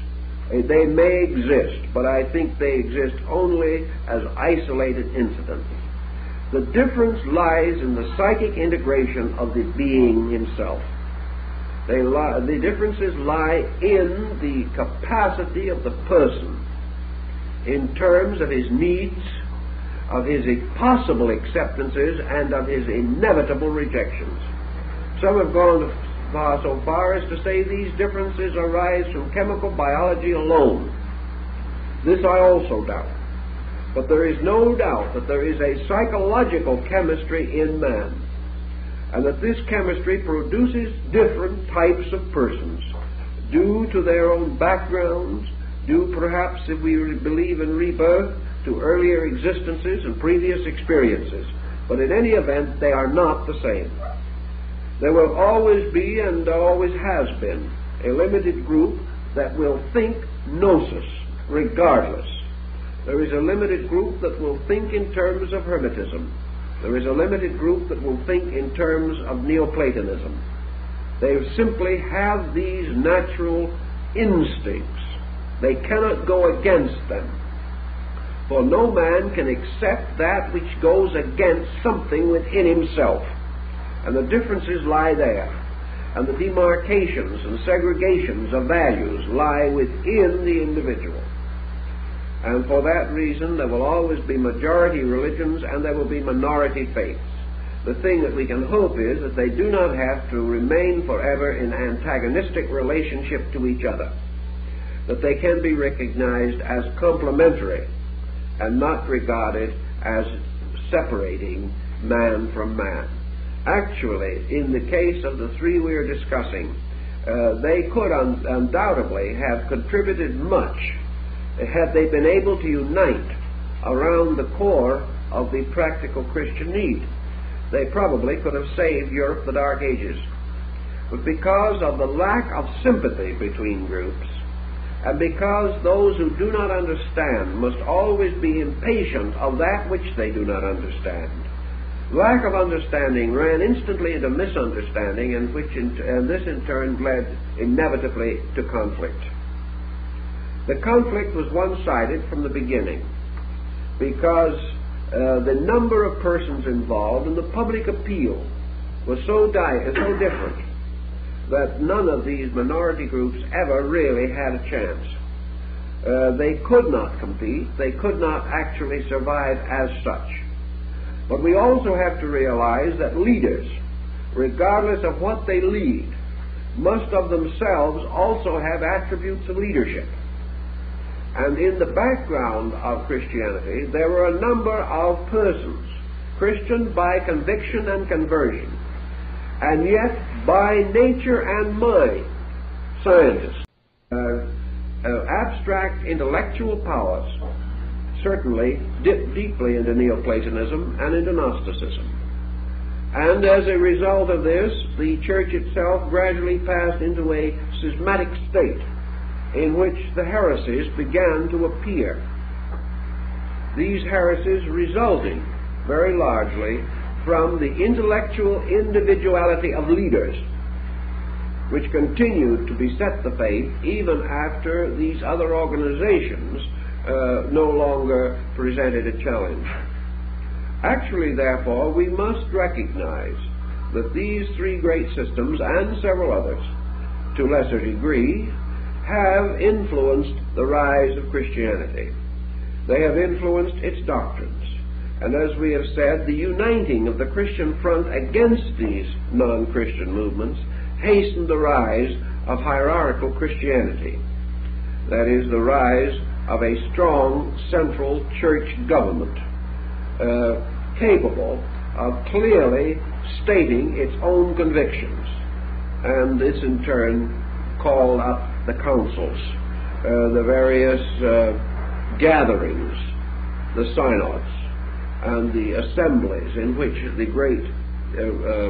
They may exist, but I think they exist only as isolated incidents. The difference lies in the psychic integration of the being himself. The differences lie in the capacity of the person in terms of his needs, of his possible acceptances, and of his inevitable rejections. Some have gone so far as to say these differences arise from chemical biology alone. This I also doubt. But there is no doubt that there is a psychological chemistry in man, and that this chemistry produces different types of persons, due to their own backgrounds, due perhaps, if we believe in rebirth, to earlier existences and previous experiences. But in any event, they are not the same. There will always be, and always has been, a limited group that will think gnosis, regardless. There is a limited group that will think in terms of Hermetism. There is a limited group that will think in terms of Neoplatonism. They simply have these natural instincts. They cannot go against them. For no man can accept that which goes against something within himself. And the differences lie there. And the demarcations and segregations of values lie within the individual. And for that reason, there will always be majority religions and there will be minority faiths. The thing that we can hope is that they do not have to remain forever in antagonistic relationship to each other. That they can be recognized as complementary and not regarded as separating man from man. Actually, in the case of the three we are discussing, they could undoubtedly have contributed much had they been able to unite around the core of the practical Christian need. They probably could have saved Europe the Dark Ages. But because of the lack of sympathy between groups, and because those who do not understand must always be impatient of that which they do not understand, lack of understanding ran instantly into misunderstanding, and this in turn led inevitably to conflict. The conflict was one-sided from the beginning because the number of persons involved and the public appeal was so different that none of these minority groups ever really had a chance. They could not compete. They could not actually survive as such. But we also have to realize that leaders, regardless of what they lead, must of themselves also have attributes of leadership. And in the background of Christianity, there were a number of persons, Christian by conviction and conversion, and yet by nature and mind, scientists. Abstract intellectual powers certainly dipped deeply into Neoplatonism and into Gnosticism. And as a result of this, the church itself gradually passed into a schismatic state in which the heresies began to appear. These heresies resulting very largely from the intellectual individuality of leaders. which continued to beset the faith even after these other organizations no longer presented a challenge. Actually, therefore, we must recognize that these three great systems, and several others, to lesser degree, have influenced the rise of Christianity. They have influenced its doctrines. And as we have said, the uniting of the Christian front against these non-Christian movements hastened the rise of hierarchical Christianity. That is, the rise of a strong central church government capable of clearly stating its own convictions. And this in turn called up the councils, the various gatherings, the synods, and the assemblies in which the great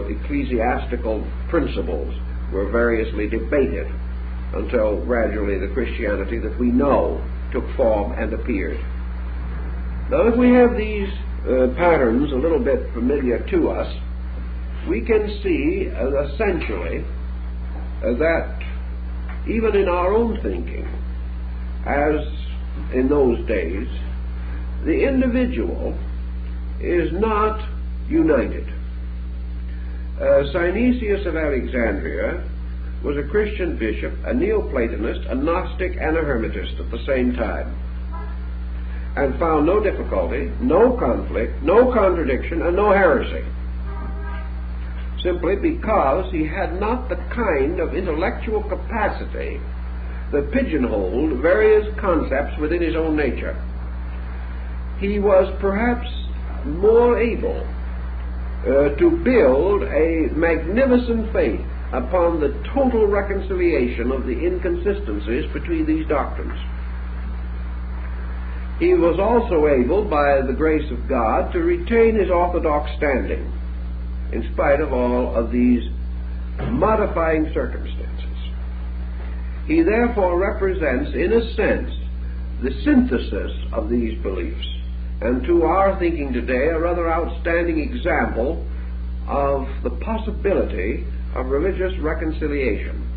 ecclesiastical principles were variously debated until gradually the Christianity that we know took form and appeared. Now, if we have these patterns a little bit familiar to us, we can see essentially that even in our own thinking, as in those days, the individual is not united. Synesius of Alexandria was a Christian bishop, a Neoplatonist, a Gnostic, and a Hermetist at the same time, and found no difficulty, no conflict, no contradiction, and no heresy, simply because he had not the kind of intellectual capacity that pigeonholed various concepts within his own nature. He was perhaps more able to build a magnificent faith upon the total reconciliation of the inconsistencies between these doctrines. He was also able, by the grace of God, to retain his orthodox standing in spite of all of these modifying circumstances. He therefore represents, in a sense, the synthesis of these beliefs, and to our thinking today, a rather outstanding example of the possibility of religious reconciliation.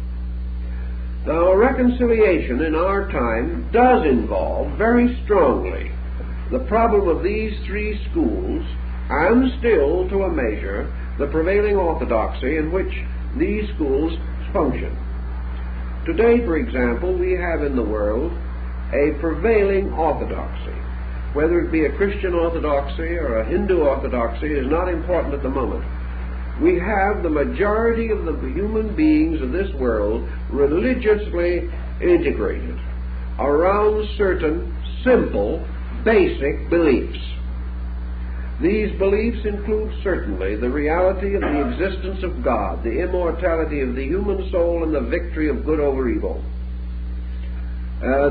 Now, reconciliation in our time does involve very strongly the problem of these three schools, and still, to a measure, the prevailing orthodoxy in which these schools function. Today, for example, we have in the world a prevailing orthodoxy. Whether it be a Christian orthodoxy or a Hindu orthodoxy is not important at the moment. We have the majority of the human beings of this world religiously integrated around certain simple, basic beliefs. These beliefs include certainly the reality of the existence of God, the immortality of the human soul, and the victory of good over evil.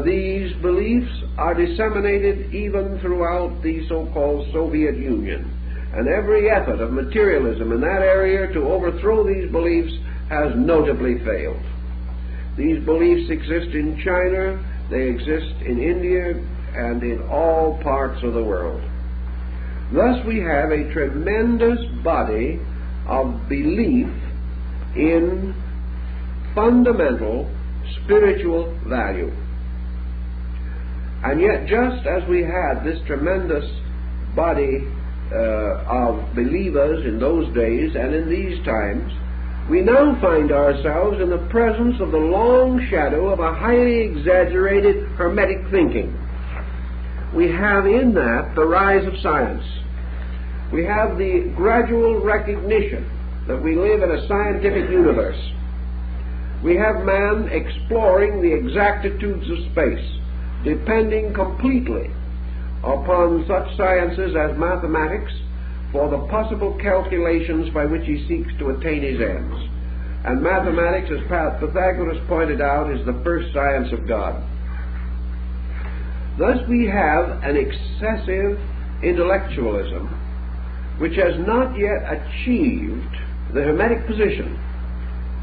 These beliefs are disseminated even throughout the so-called Soviet Union, and every effort of materialism in that area to overthrow these beliefs has notably failed. These beliefs exist in China, they exist in India, and in all parts of the world. Thus we have a tremendous body of belief in fundamental spiritual value. And yet, just as we had this tremendous body of believers in those days and in these times, we now find ourselves in the presence of the long shadow of a highly exaggerated Hermetic thinking. We have in that the rise of science. We have the gradual recognition that we live in a scientific universe. We have man exploring the exactitudes of space, depending completely upon such sciences as mathematics for the possible calculations by which he seeks to attain his ends. And mathematics, as Pythagoras pointed out, is the first science of God. Thus we have an excessive intellectualism which has not yet achieved the Hermetic position,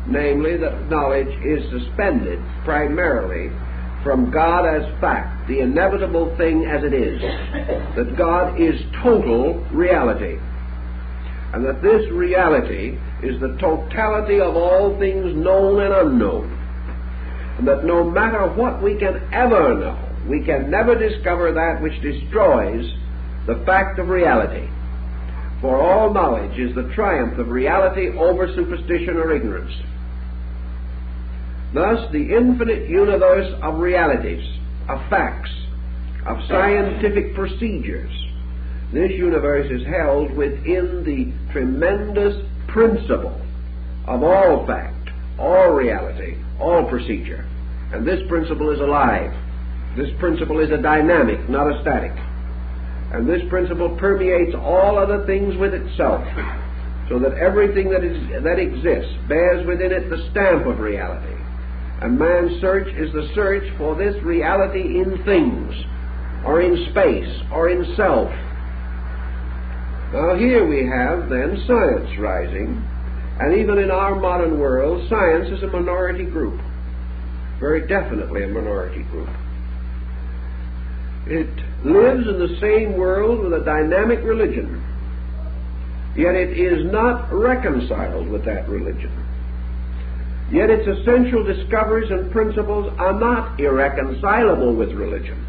namely that knowledge is suspended primarily from God as fact, the inevitable thing as it is, that God is total reality. and that this reality is the totality of all things known and unknown, and that no matter what we can ever know, we can never discover that which destroys the fact of reality. For all knowledge is the triumph of reality over superstition or ignorance. Thus, the infinite universe of realities, of facts, of scientific procedures, this universe is held within the tremendous principle of all fact, all reality, all procedure. And this principle is alive. This principle is a dynamic, not a static. And this principle permeates all other things with itself, so that everything that exists bears within it the stamp of reality. And man's search is the search for this reality in things, or in space, or in self. Now here we have then science rising, and even in our modern world, science is a minority group, very definitely a minority group. It lives in the same world with a dynamic religion, yet it is not reconciled with that religion. Yet its essential discoveries and principles are not irreconcilable with religion.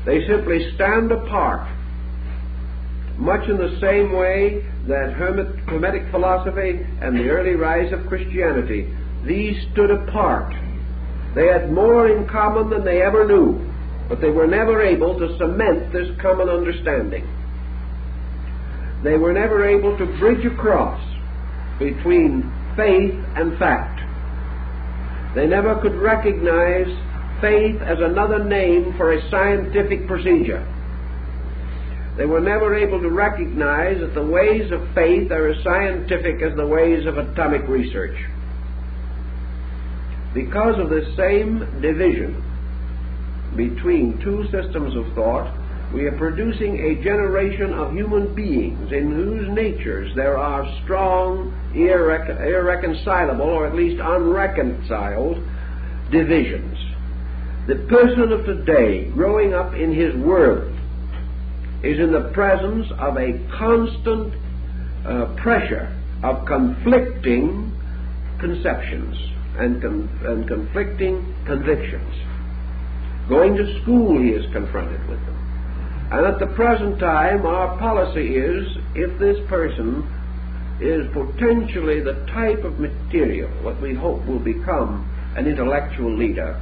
They simply stand apart, much in the same way that Hermetic philosophy and the early rise of Christianity, these stood apart. They had more in common than they ever knew, but they were never able to cement this common understanding. They were never able to bridge across between faith and fact. They never could recognize faith as another name for a scientific procedure. They were never able to recognize that the ways of faith are as scientific as the ways of atomic research. Because of this same division between two systems of thought, we are producing a generation of human beings in whose natures there are strong, irreconcilable, or at least unreconciled divisions. The person of today, growing up in his world, is in the presence of a constant pressure of conflicting conceptions and conflicting convictions. Going to school, he is confronted with them. And at the present time, our policy is, if this person is potentially the type of material, what we hope will become an intellectual leader,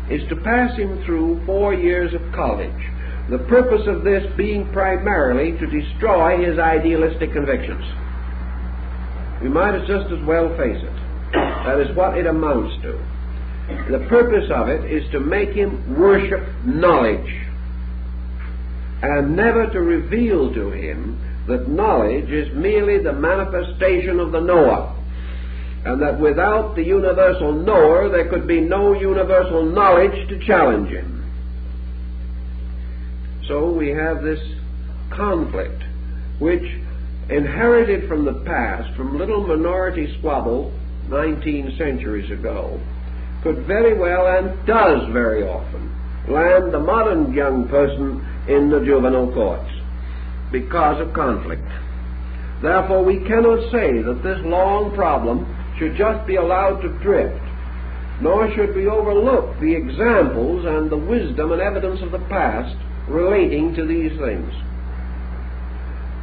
is to pass him through 4 years of college. The purpose of this being primarily to destroy his idealistic convictions. We might just as well face it. That is what it amounts to. The purpose of it is to make him worship knowledge, and never to reveal to him that knowledge is merely the manifestation of the knower, and that without the universal knower there could be no universal knowledge to challenge him. So we have this conflict, which inherited from the past, from little minority squabble 19 centuries ago, could very well, and does very often, land the modern young person in the juvenile courts because of conflict. Therefore, we cannot say that this long problem should just be allowed to drift, nor should we overlook the examples and the wisdom and evidence of the past relating to these things.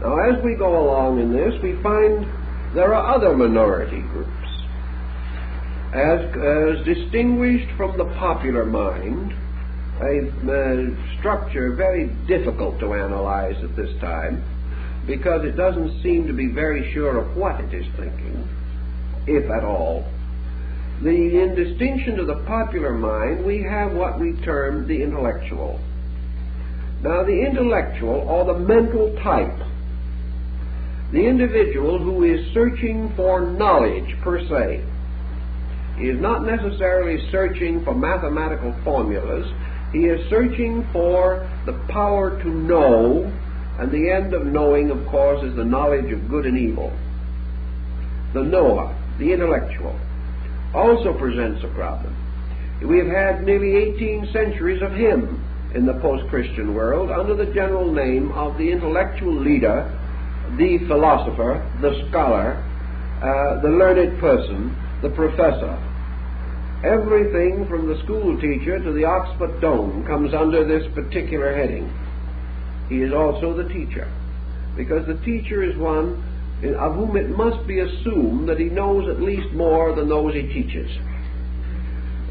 Now, as we go along in this, we find there are other minority groups, as distinguished from the popular mind, a structure very difficult to analyze at this time, because it doesn't seem to be very sure of what it is thinking, if at all. In distinction to the popular mind, we have what we term the intellectual. Now, the intellectual, or the mental type, the individual who is searching for knowledge per se, is not necessarily searching for mathematical formulas. He is searching for the power to know, and the end of knowing, of course, is the knowledge of good and evil. The knower, the intellectual, also presents a problem. We have had nearly 18 centuries of him in the post-Christian world under the general name of the intellectual leader the philosopher, the scholar, the learned person, the professor. Everything from the school teacher to the Oxford Dome comes under this particular heading. He is also the teacher, because the teacher is one of whom it must be assumed that he knows at least more than those he teaches.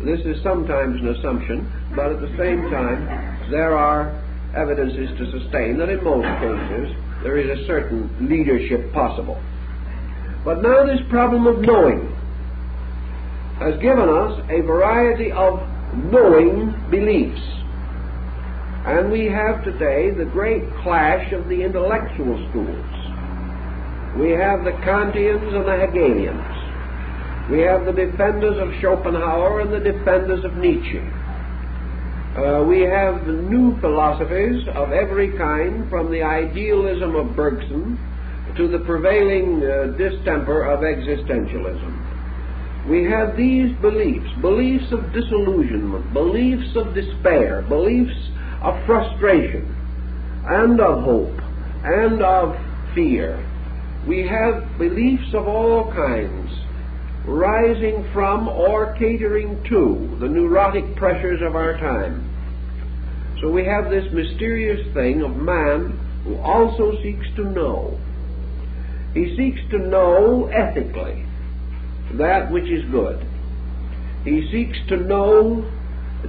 This is sometimes an assumption, but at the same time there are evidences to sustain that in most cases there is a certain leadership possible. But now this problem of knowing has given us a variety of knowing beliefs. And we have today the great clash of the intellectual schools. We have the Kantians and the Hegelians. We have the defenders of Schopenhauer and the defenders of Nietzsche. We have the new philosophies of every kind, from the idealism of Bergson to the prevailing distemper of existentialism. We have these beliefs, beliefs of disillusionment, beliefs of despair, beliefs of frustration, and of hope, and of fear. We have beliefs of all kinds, rising from or catering to the neurotic pressures of our time. So we have this mysterious thing of man who also seeks to know. He seeks to know ethically that which is good. He seeks to know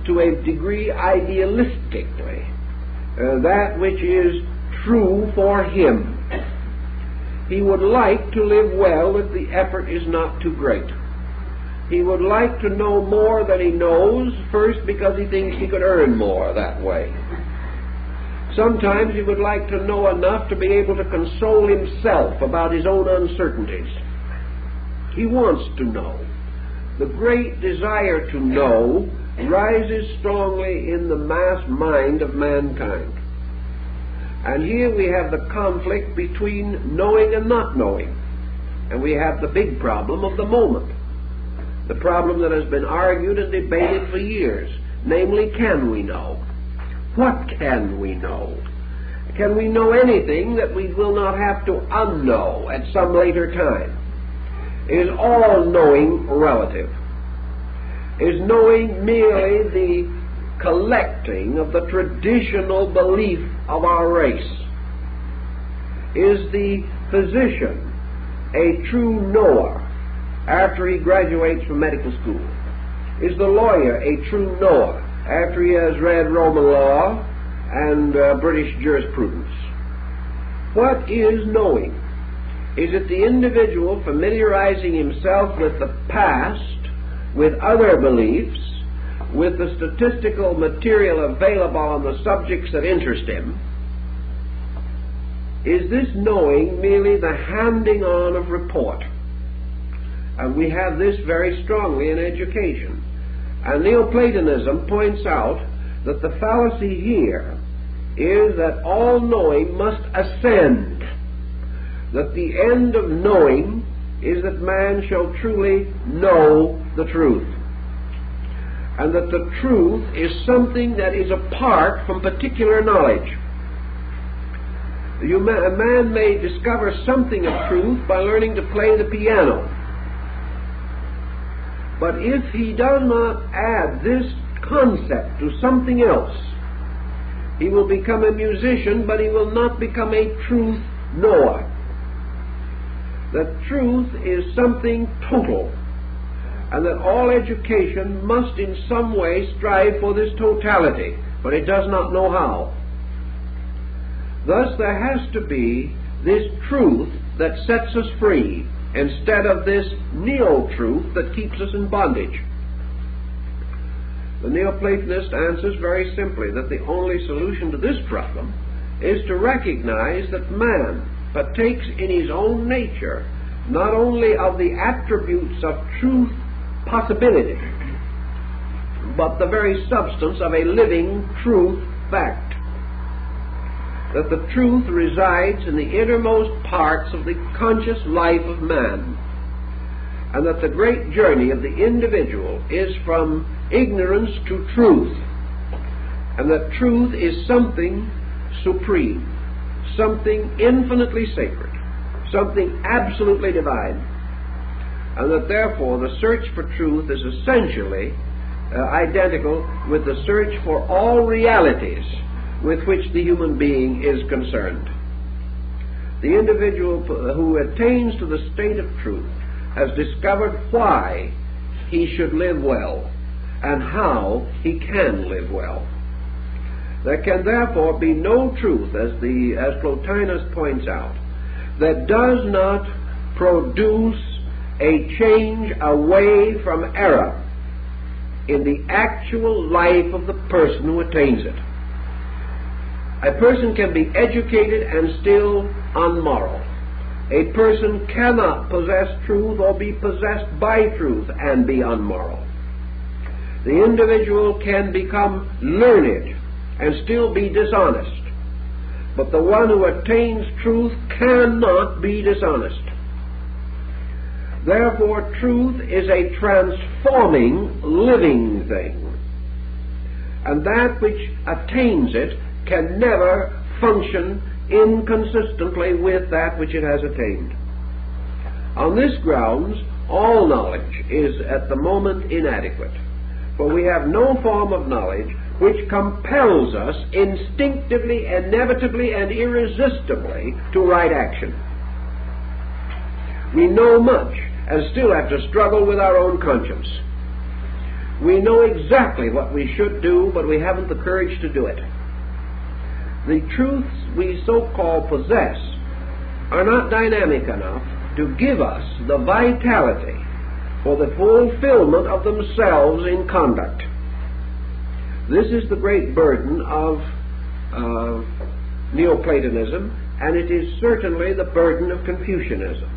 to a degree idealistically that which is true for him. He would like to live well if the effort is not too great. He would like to know more than he knows, first because he thinks he could earn more that way. Sometimes he would like to know enough to be able to console himself about his own uncertainties. He wants to know. The great desire to know rises strongly in the mass mind of mankind. And here we have the conflict between knowing and not knowing. And we have the big problem of the moment. The problem that has been argued and debated for years. Namely, can we know? What can we know? Can we know anything that we will not have to unknow at some later time? Is all knowing relative? Is knowing merely the collecting of the traditional belief of our race? Is the physician a true knower after he graduates from medical school? Is the lawyer a true knower after he has read Roman law and British jurisprudence? What is knowing? Is it the individual familiarizing himself with the past, with other beliefs, with the statistical material available on the subjects that interest him? Is this knowing merely the handing on of report? And we have this very strongly in education. And Neoplatonism points out that the fallacy here is that all knowing must ascend, that the end of knowing is that man shall truly know the truth, and that the truth is something that is apart from particular knowledge. A man may discover something of truth by learning to play the piano, but if he does not add this concept to something else, he will become a musician, but he will not become a truth knower. That truth is something total, and that all education must in some way strive for this totality, but it does not know how. Thus there has to be this truth that sets us free, instead of this neo-truth that keeps us in bondage. The Neoplatonist answers very simply that the only solution to this problem is to recognize that man partakes in his own nature not only of the attributes of truth possibility, but the very substance of a living truth fact. That the truth resides in the innermost parts of the conscious life of man, and that the great journey of the individual is from ignorance to truth, and that truth is something supreme, something infinitely sacred. something absolutely divine, and that therefore the search for truth is essentially identical with the search for all realities with which the human being is concerned. The individual who attains to the state of truth has discovered why he should live well and how he can live well. There can therefore be no truth, as Plotinus points out, that does not produce a change away from error in the actual life of the person who attains it. A person can be educated and still unmoral. A person cannot possess truth or be possessed by truth and be unmoral. The individual can become learned and still be dishonest, but the one who attains truth cannot be dishonest. Therefore, truth is a transforming, living thing, and that which attains it can never function inconsistently with that which it has attained. On this grounds, all knowledge is at the moment inadequate, for we have no form of knowledge which compels us instinctively, inevitably, and irresistibly to right action. We know much and still have to struggle with our own conscience. We know exactly what we should do, but we haven't the courage to do it. The truths we so-called possess are not dynamic enough to give us the vitality for the fulfillment of themselves in conduct. This is the great burden of Neoplatonism, and it is certainly the burden of Confucianism.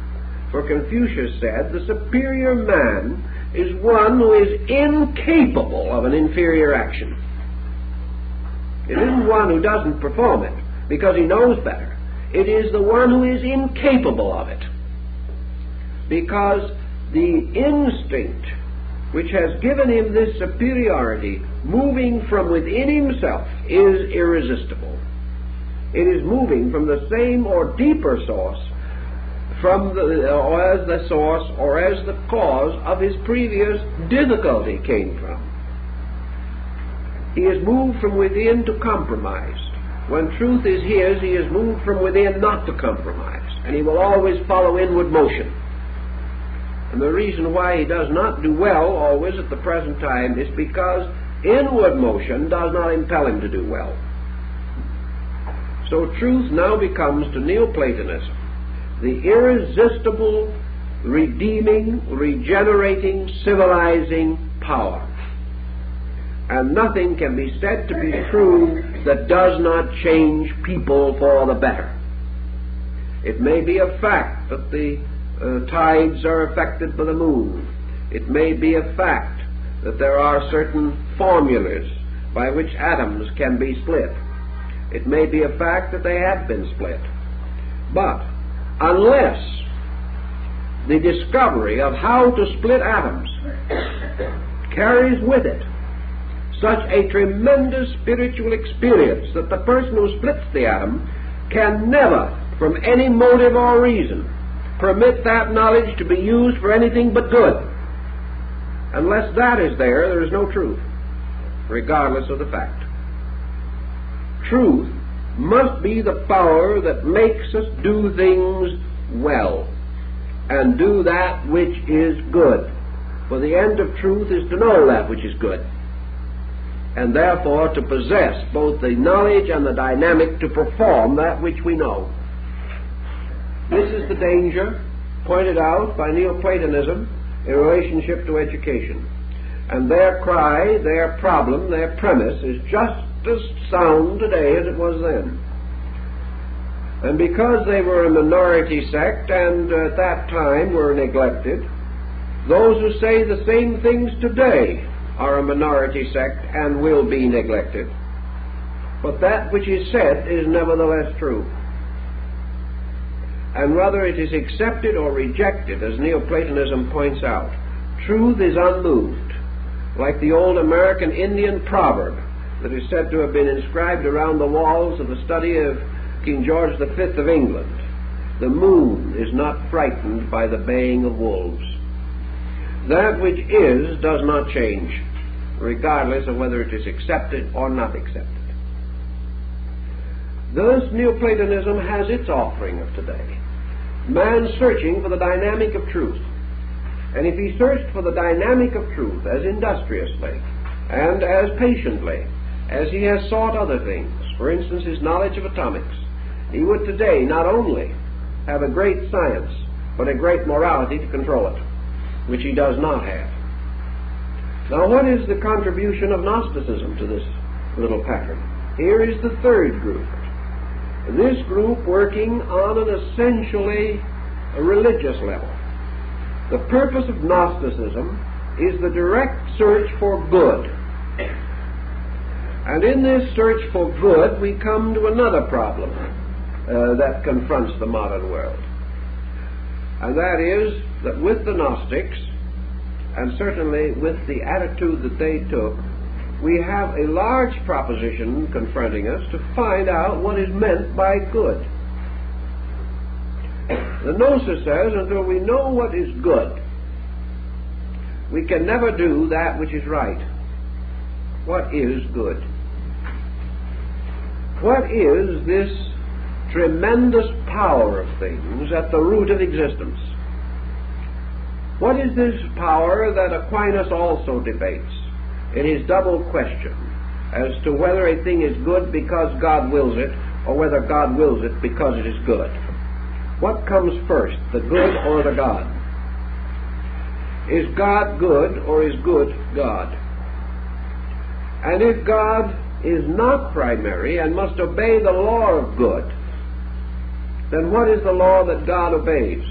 For Confucius said, the superior man is one who is incapable of an inferior action. It isn't one who doesn't perform it because he knows better. It is the one who is incapable of it, because the instinct which has given him this superiority, moving from within himself, is irresistible. It is moving from the same or deeper source, or as the source or as the cause of his previous difficulty came from. He is moved from within to compromise. When truth is his, he is moved from within not to compromise, and he will always follow inward motion. And the reason why he does not do well always at the present time is because inward motion does not impel him to do well. So truth now becomes to Neoplatonism the irresistible, redeeming, regenerating, civilizing power. And nothing can be said to be true that does not change people for the better. It may be a fact that the tides are affected by the moon. It may be a fact that there are certain formulas by which atoms can be split. It may be a fact that they have been split. But unless the discovery of how to split atoms carries with it such a tremendous spiritual experience that the person who splits the atom can never, from any motive or reason, permit that knowledge to be used for anything but good. Unless that is there, there is no truth, regardless of the fact. Truth must be the power that makes us do things well and do that which is good. For the end of truth is to know that which is good, and therefore to possess both the knowledge and the dynamic to perform that which we know. This is the danger pointed out by Neoplatonism in relationship to education. And their cry, their problem, their premise is just as sound today as it was then. And because they were a minority sect and at that time were neglected, those who say the same things today are a minority sect and will be neglected. But that which is said is nevertheless true. And whether it is accepted or rejected, as Neoplatonism points out, truth is unmoved, like the old American Indian proverb that is said to have been inscribed around the walls of the study of King George V of England. The moon is not frightened by the baying of wolves. That which is does not change, regardless of whether it is accepted or not accepted. Thus, Neoplatonism has its offering of today. Man searching for the dynamic of truth. And if he searched for the dynamic of truth as industriously and as patiently as he has sought other things, for instance, his knowledge of atomics, he would today not only have a great science, but a great morality to control it, which he does not have. Now, what is the contribution of Gnosticism to this little pattern? Here is the third group. This group working on an essentially religious level. The purpose of Gnosticism is the direct search for good. And in this search for good, we come to another problem that confronts the modern world. And that is that with the Gnostics, and certainly with the attitude that they took, we have a large proposition confronting us to find out what is meant by good. The Gnosis says, until we know what is good, we can never do that which is right. What is good? What is this tremendous power of things at the root of existence? What is this power that Aquinas also debates in his double question as to whether a thing is good because God wills it, or whether God wills it because it is good? What comes first, the good or the God? Is God good, or is good God? And if God is not primary and must obey the law of good, then what is the law that God obeys?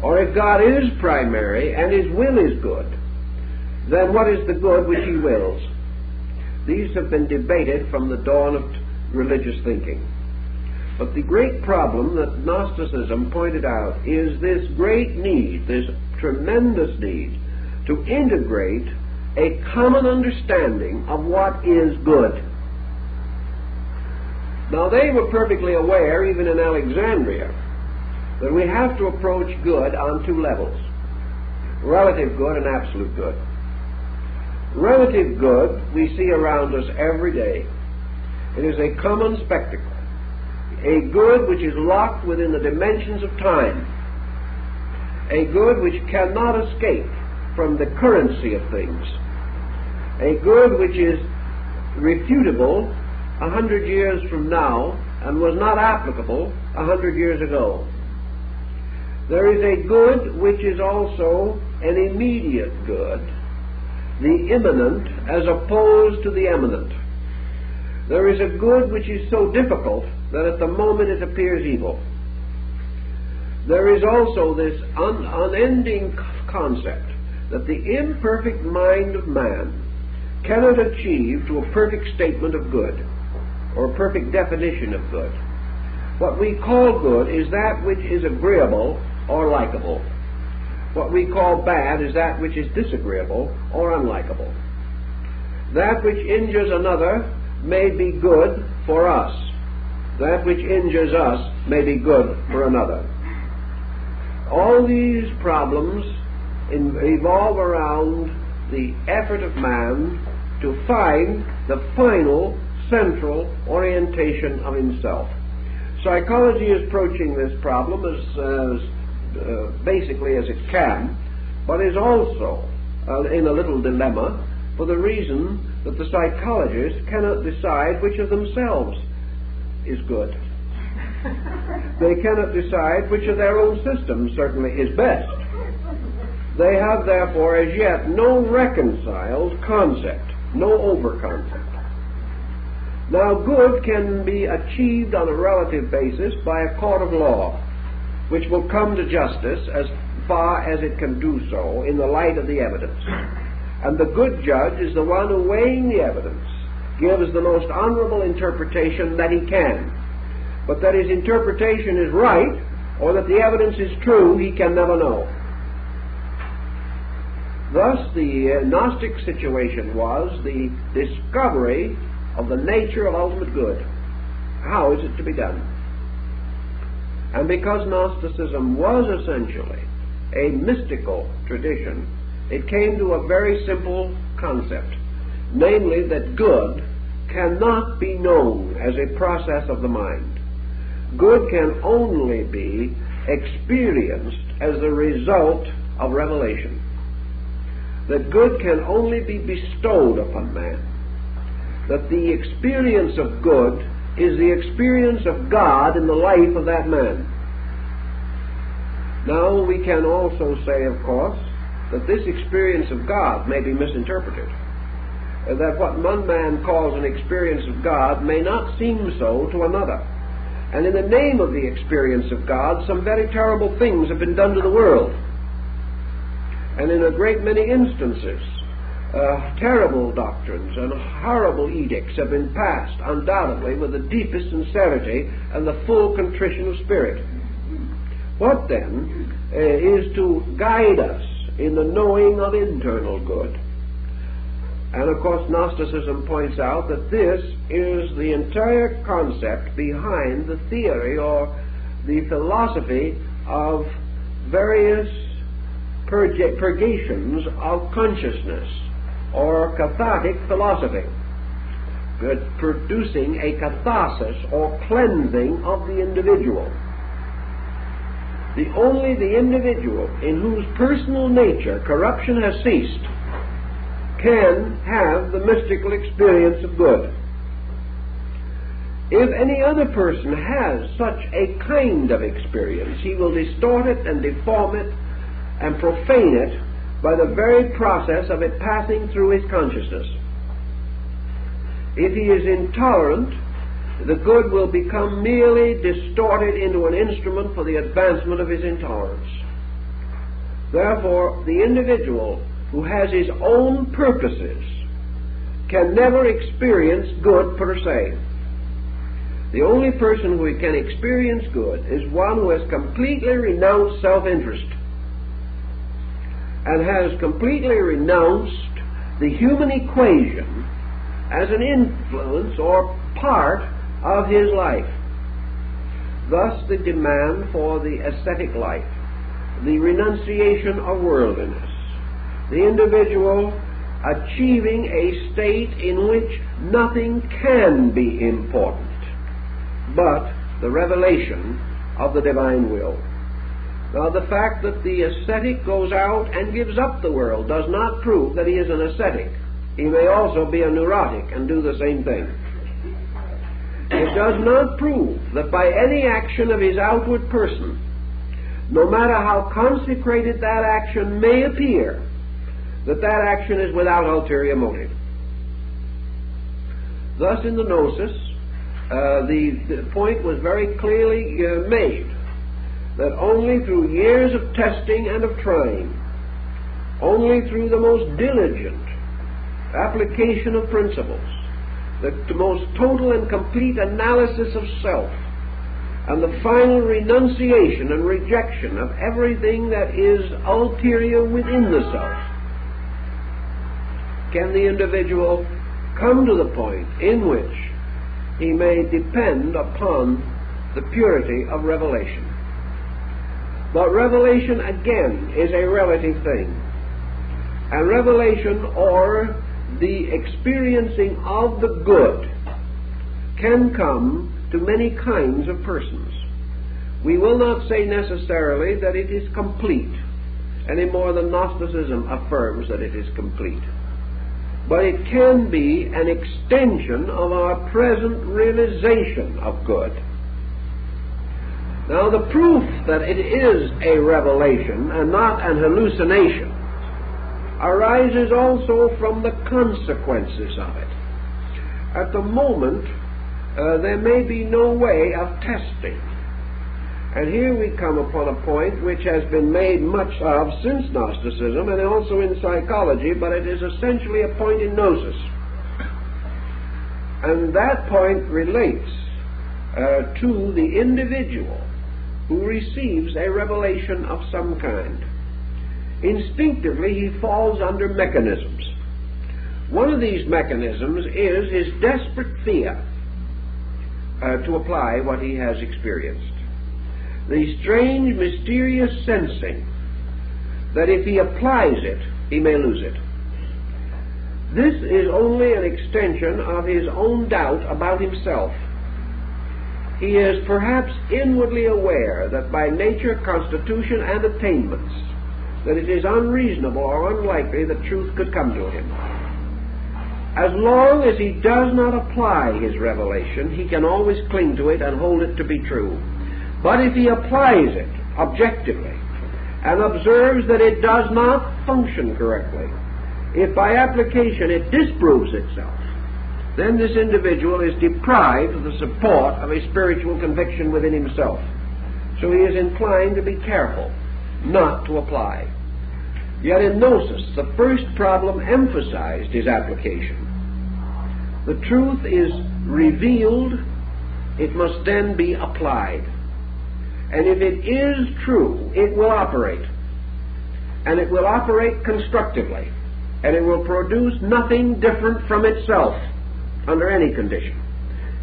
Or if God is primary and his will is good, then what is the good which he wills? These have been debated from the dawn of religious thinking. But the great problem that Gnosticism pointed out is this great need, this tremendous need, to integrate a common understanding of what is good. Now, they were perfectly aware, even in Alexandria, that we have to approach good on two levels: relative good and absolute good. Relative good we see around us every day. It is a common spectacle, a good which is locked within the dimensions of time, a good which cannot escape from the currency of things, a good which is refutable 100 years from now and was not applicable 100 years ago. There is a good which is also an immediate good, the immanent as opposed to the eminent. There is a good which is so difficult that at the moment it appears evil. There is also this unending concept that the imperfect mind of man cannot achieve to a perfect statement of good, or a perfect definition of good. What we call good is that which is agreeable or likable. What we call bad is that which is disagreeable or unlikable. That which injures another may be good for us. That which injures us may be good for another. All these problems evolve around the effort of man to find the final central orientation of himself. Psychology is approaching this problem as basically as it can, but is also in a little dilemma for the reason that the psychologists cannot decide which of themselves is good. They cannot decide which of their own systems certainly is best. They have therefore as yet no reconciled concept, no over-concept. Now, good can be achieved on a relative basis by a court of law, which will come to justice as far as it can do so in the light of the evidence. And the good judge is the one who, weighing the evidence, gives the most honorable interpretation that he can. But that his interpretation is right, or that the evidence is true, he can never know. Thus, the Gnostic situation was the discovery of the nature of ultimate good. How is it to be done? And because Gnosticism was essentially a mystical tradition, it came to a very simple concept, namely that good cannot be known as a process of the mind. Good can only be experienced as the result of revelation. That good can only be bestowed upon man. That the experience of good is the experience of God in the life of that man. Now, we can also say, of course, that this experience of God may be misinterpreted. That what one man calls an experience of God may not seem so to another. And in the name of the experience of God, some very terrible things have been done to the world. And in a great many instances, terrible doctrines and horrible edicts have been passed, undoubtedly with the deepest sincerity and the full contrition of spirit. What then is to guide us in the knowing of internal good? And of course Gnosticism points out that this is the entire concept behind the theory or the philosophy of various purgations of consciousness, or cathartic philosophy, producing a catharsis or cleansing of the individual. Only the individual in whose personal nature corruption has ceased can have the mystical experience of good. If any other person has such a kind of experience, he will distort it and deform it and profane it by the very process of it passing through his consciousness. If he is intolerant, the good will become merely distorted into an instrument for the advancement of his intolerance. Therefore, the individual who has his own purposes can never experience good per se. The only person who can experience good is one who has completely renounced self-interest and has completely renounced the human equation as an influence or part of his life. Thus the demand for the ascetic life, the renunciation of worldliness, the individual achieving a state in which nothing can be important but the revelation of the divine will. Now, the fact that the ascetic goes out and gives up the world does not prove that he is an ascetic. He may also be a neurotic and do the same thing. It does not prove that by any action of his outward person, no matter how consecrated that action may appear, that that action is without ulterior motive. Thus, in the Gnosis, the point was very clearly made that only through years of testing and of trying, only through the most diligent application of principles, the most total and complete analysis of self, and the final renunciation and rejection of everything that is ulterior within the self, can the individual come to the point in which he may depend upon the purity of revelation. But revelation, again, is a relative thing. And revelation, or the experiencing of the good, can come to many kinds of persons. We will not say necessarily that it is complete, any more than Gnosticism affirms that it is complete. But it can be an extension of our present realization of good. Now, the proof that it is a revelation and not an hallucination arises also from the consequences of it. At the moment, there may be no way of testing. And here we come upon a point which has been made much of since Gnosticism and also in psychology, but it is essentially a point in Gnosis. And that point relates to the individual who receives a revelation of some kind. Instinctively, he falls under mechanisms. One of these mechanisms is his desperate fear to apply what he has experienced. the strange, mysterious sensing that if he applies it, he may lose it. This is only an extension of his own doubt about himself. He is perhaps inwardly aware that by nature, constitution, and attainments, that it is unreasonable or unlikely that truth could come to him. As long as he does not apply his revelation, he can always cling to it and hold it to be true. But if he applies it objectively and observes that it does not function correctly, if by application it disproves itself, then this individual is deprived of the support of a spiritual conviction within himself. So he is inclined to be careful not to apply. Yet in Gnosis, the first problem emphasized his application. The truth is revealed, it must then be applied. And if it is true, it will operate. And it will operate constructively. And it will produce nothing different from itself under any condition.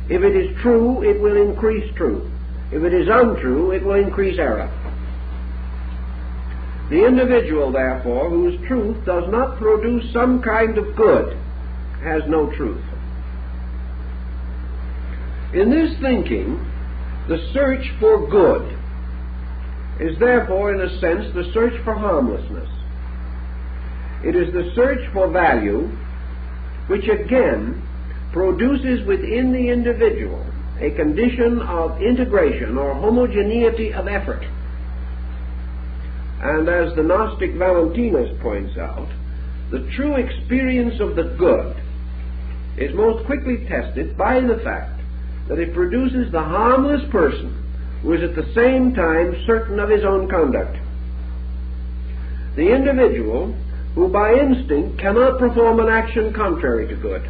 If it is true, it will increase truth. If it is untrue, it will increase error. The individual, therefore, whose truth does not produce some kind of good, has no truth. In this thinking, the search for good is therefore, in a sense, the search for harmlessness. It is the search for value, which again produces within the individual a condition of integration or homogeneity of effort. And as the Gnostic Valentinus points out, the true experience of the good is most quickly tested by the fact that it produces the harmless person who is at the same time certain of his own conduct. The individual who by instinct cannot perform an action contrary to good.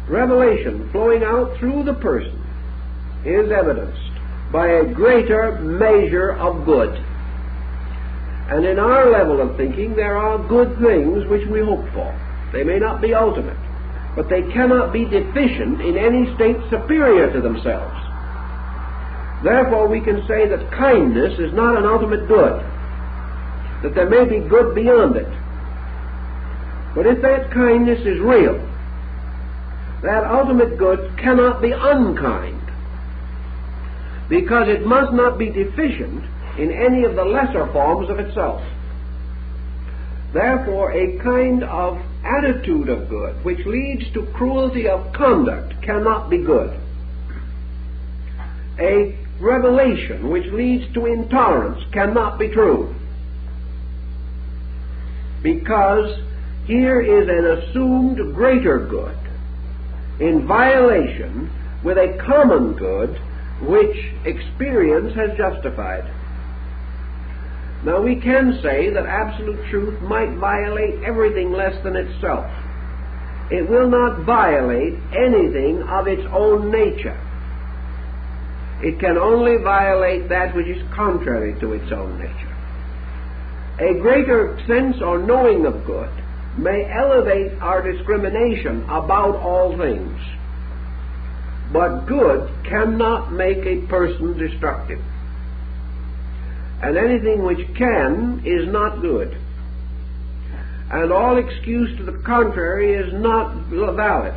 Revelation flowing out through the person is evidenced by a greater measure of good. And in our level of thinking, there are good things which we hope for. They may not be ultimate, but they cannot be deficient in any state superior to themselves. Therefore, we can say that kindness is not an ultimate good, that there may be good beyond it. But if that kindness is real, that ultimate good cannot be unkind, because it must not be deficient in any of the lesser forms of itself. Therefore, a kind of attitude of good which leads to cruelty of conduct cannot be good. A revelation which leads to intolerance cannot be true, because here is an assumed greater good in violation with a common good which experience has justified. Now we can say that absolute truth might violate everything less than itself. It will not violate anything of its own nature. It can only violate that which is contrary to its own nature. A greater sense or knowing of good may elevate our discrimination about all things, but good cannot make a person destructive. And anything which can is not good. And all excuse to the contrary is not valid.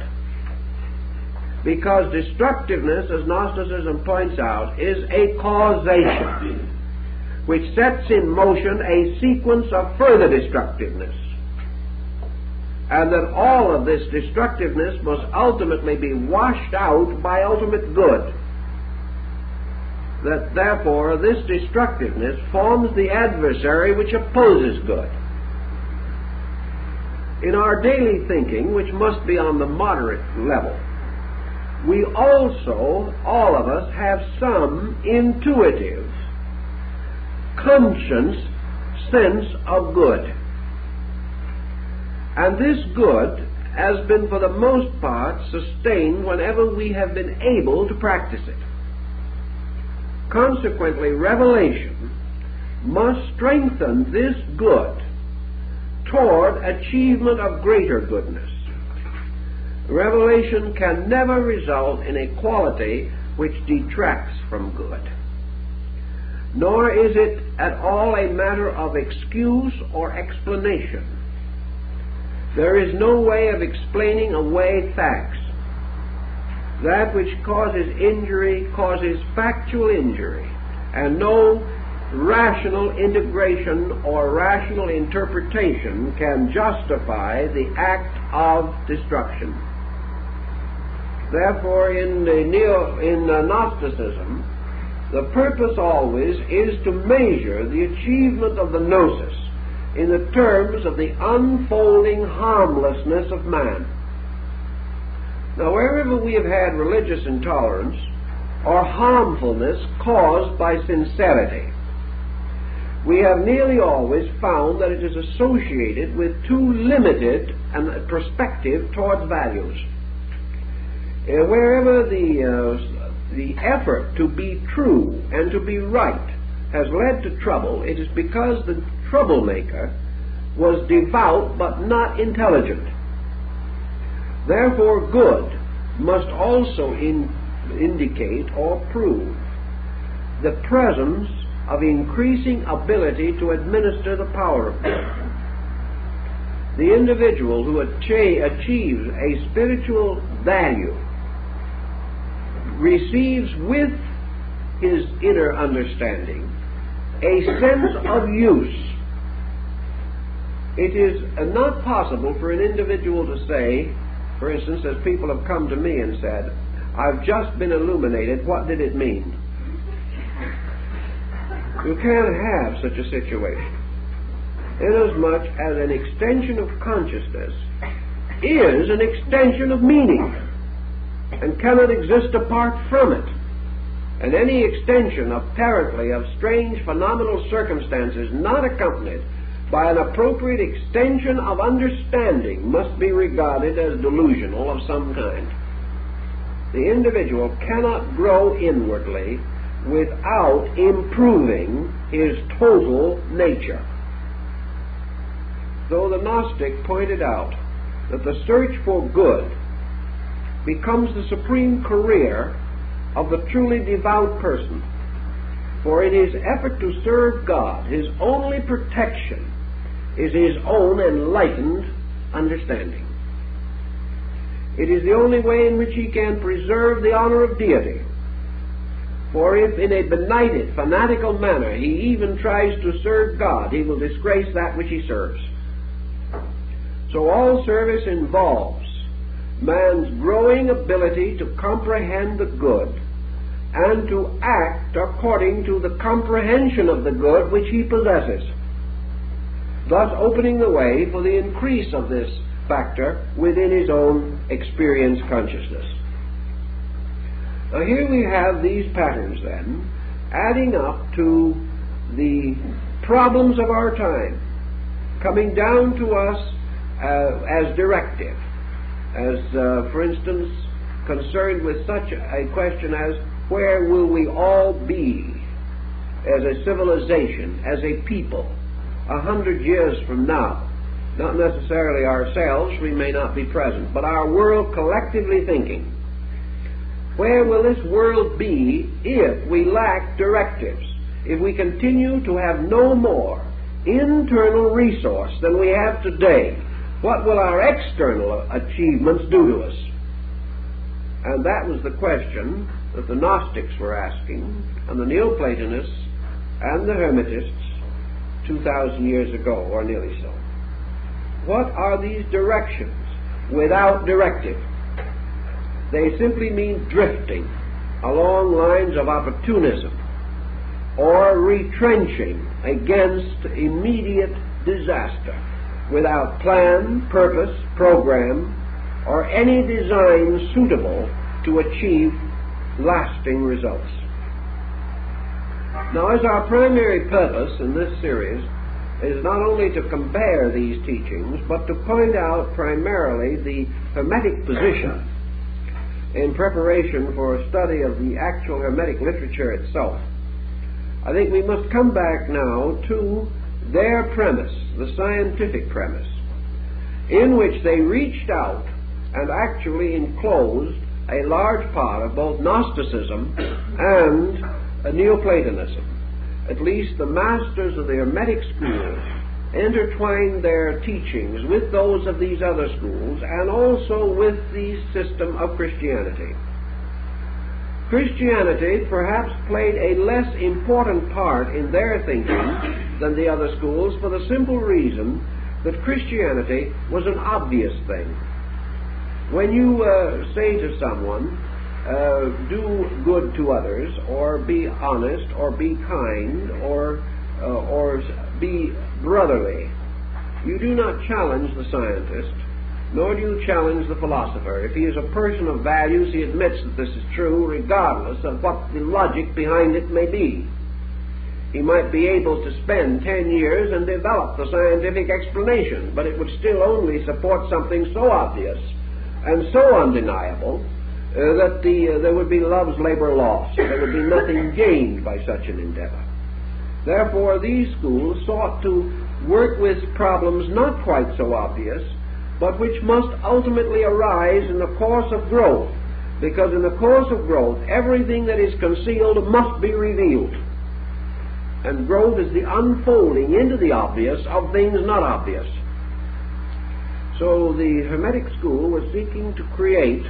Because destructiveness, as Gnosticism points out, is a causation which sets in motion a sequence of further destructiveness. And that all of this destructiveness must ultimately be washed out by ultimate good. That therefore this destructiveness forms the adversary which opposes good. In our daily thinking, which must be on the moderate level, we also, all of us, have some intuitive, conscious sense of good. And this good has been for the most part sustained whenever we have been able to practice it. Consequently, revelation must strengthen this good toward achievement of greater goodness. Revelation can never result in a quality which detracts from good. nor is it at all a matter of excuse or explanation. There is no way of explaining away facts. That which causes injury causes factual injury, and no rational integration or rational interpretation can justify the act of destruction. Therefore, in Gnosticism, the purpose always is to measure the achievement of the gnosis in the terms of the unfolding harmlessness of man. Now, wherever we have had religious intolerance or harmfulness caused by sincerity, we have nearly always found that it is associated with too limited a perspective towards values. Wherever the effort to be true and to be right has led to trouble, it is because the troublemaker was devout but not intelligent. Therefore, good must also indicate or prove the presence of increasing ability to administer the power of good. The individual who achieves a spiritual value receives with his inner understanding a sense of use. It is not possible for an individual to say, for instance, as people have come to me and said, "I've just been illuminated, what did it mean?" You can't have such a situation, inasmuch as an extension of consciousness is an extension of meaning and cannot exist apart from it. And any extension apparently of strange phenomenal circumstances not accompanied by an appropriate extension of understanding must be regarded as delusional of some kind. The individual cannot grow inwardly without improving his total nature. Though the Gnostic pointed out that the search for good becomes the supreme career of the truly devout person, for in his effort to serve God, his only protection is his own enlightened understanding. It is the only way in which he can preserve the honor of deity. For if in a benighted, fanatical manner he even tries to serve God, he will disgrace that which he serves. So all service involves man's growing ability to comprehend the good and to act according to the comprehension of the good which he possesses, thus opening the way for the increase of this factor within his own experience consciousness. Now here we have these patterns then, adding up to the problems of our time, coming down to us as directive, as for instance concerned with such a question as where will we all be as a civilization, as a people, 100 years from now? Not necessarily ourselves, we may not be present, but our world collectively thinking. Where will this world be if we lack directives, if we continue to have no more internal resource than we have today? What will our external achievements do to us? And that was the question that the Gnostics were asking, and the Neoplatonists and the Hermetists 2,000 years ago, or nearly so. What are these directions without directive? They simply mean drifting along lines of opportunism or retrenching against immediate disaster without plan, purpose, program, or any design suitable to achieve lasting results. Now, as our primary purpose in this series is not only to compare these teachings, but to point out primarily the Hermetic position in preparation for a study of the actual Hermetic literature itself, I think we must come back now to their premise, the scientific premise, in which they reached out and actually enclosed a large part of both Gnosticism and Neoplatonism. at least the masters of the Hermetic schools, intertwined their teachings with those of these other schools and also with the system of Christianity. Christianity perhaps played a less important part in their thinking than the other schools for the simple reason that Christianity was an obvious thing. When you say to someone, do good to others, or be honest, or be kind, or be brotherly, you do not challenge the scientist, nor do you challenge the philosopher. If he is a person of values, he admits that this is true, regardless of what the logic behind it may be. He might be able to spend 10 years and develop the scientific explanation, but it would still only support something so obvious and so undeniable that there would be love's labor lost. There would be nothing gained by such an endeavor. Therefore, these schools sought to work with problems not quite so obvious, but which must ultimately arise in the course of growth, because in the course of growth, everything that is concealed must be revealed. And growth is the unfolding into the obvious of things not obvious. So the Hermetic school was seeking to create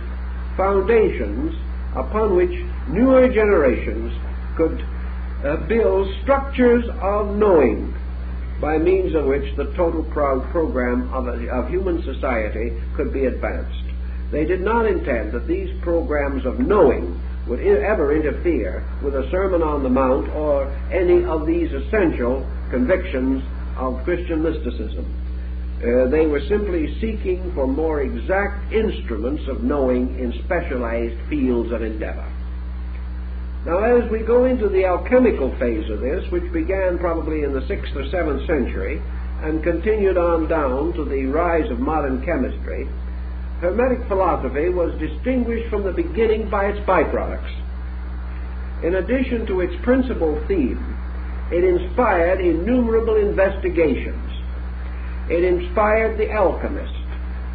foundations upon which newer generations could build structures of knowing, by means of which the total program of human society could be advanced. They did not intend that these programs of knowing would ever interfere with a Sermon on the Mount or any of these essential convictions of Christian mysticism. They were simply seeking for more exact instruments of knowing in specialized fields of endeavor. Now, as we go into the alchemical phase of this, which began probably in the 6th or 7th century and continued on down to the rise of modern chemistry, Hermetic philosophy was distinguished from the beginning by its byproducts. In addition to its principal theme, it inspired innumerable investigations. It inspired the alchemist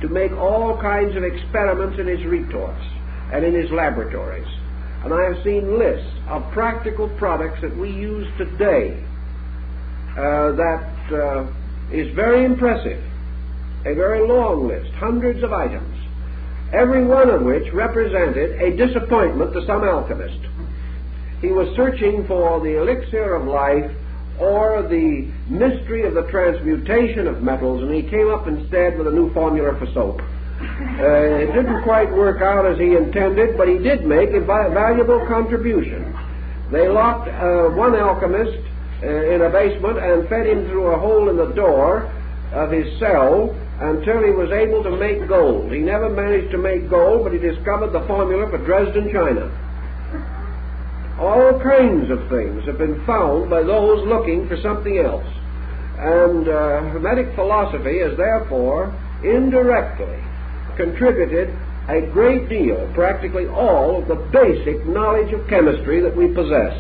to make all kinds of experiments in his retorts and in his laboratories. And I have seen lists of practical products that we use today that is very impressive. A very long list, hundreds of items, every one of which represented a disappointment to some alchemist. He was searching for the elixir of life or the mystery of the transmutation of metals, and he came up instead with a new formula for soap. It didn't quite work out as he intended, but he did make a valuable contribution. They locked one alchemist in a basement and fed him through a hole in the door of his cell until he was able to make gold. He never managed to make gold, but he discovered the formula for Dresden china. All kinds of things have been found by those looking for something else. And Hermetic philosophy has therefore indirectly contributed a great deal, practically all, of the basic knowledge of chemistry that we possess,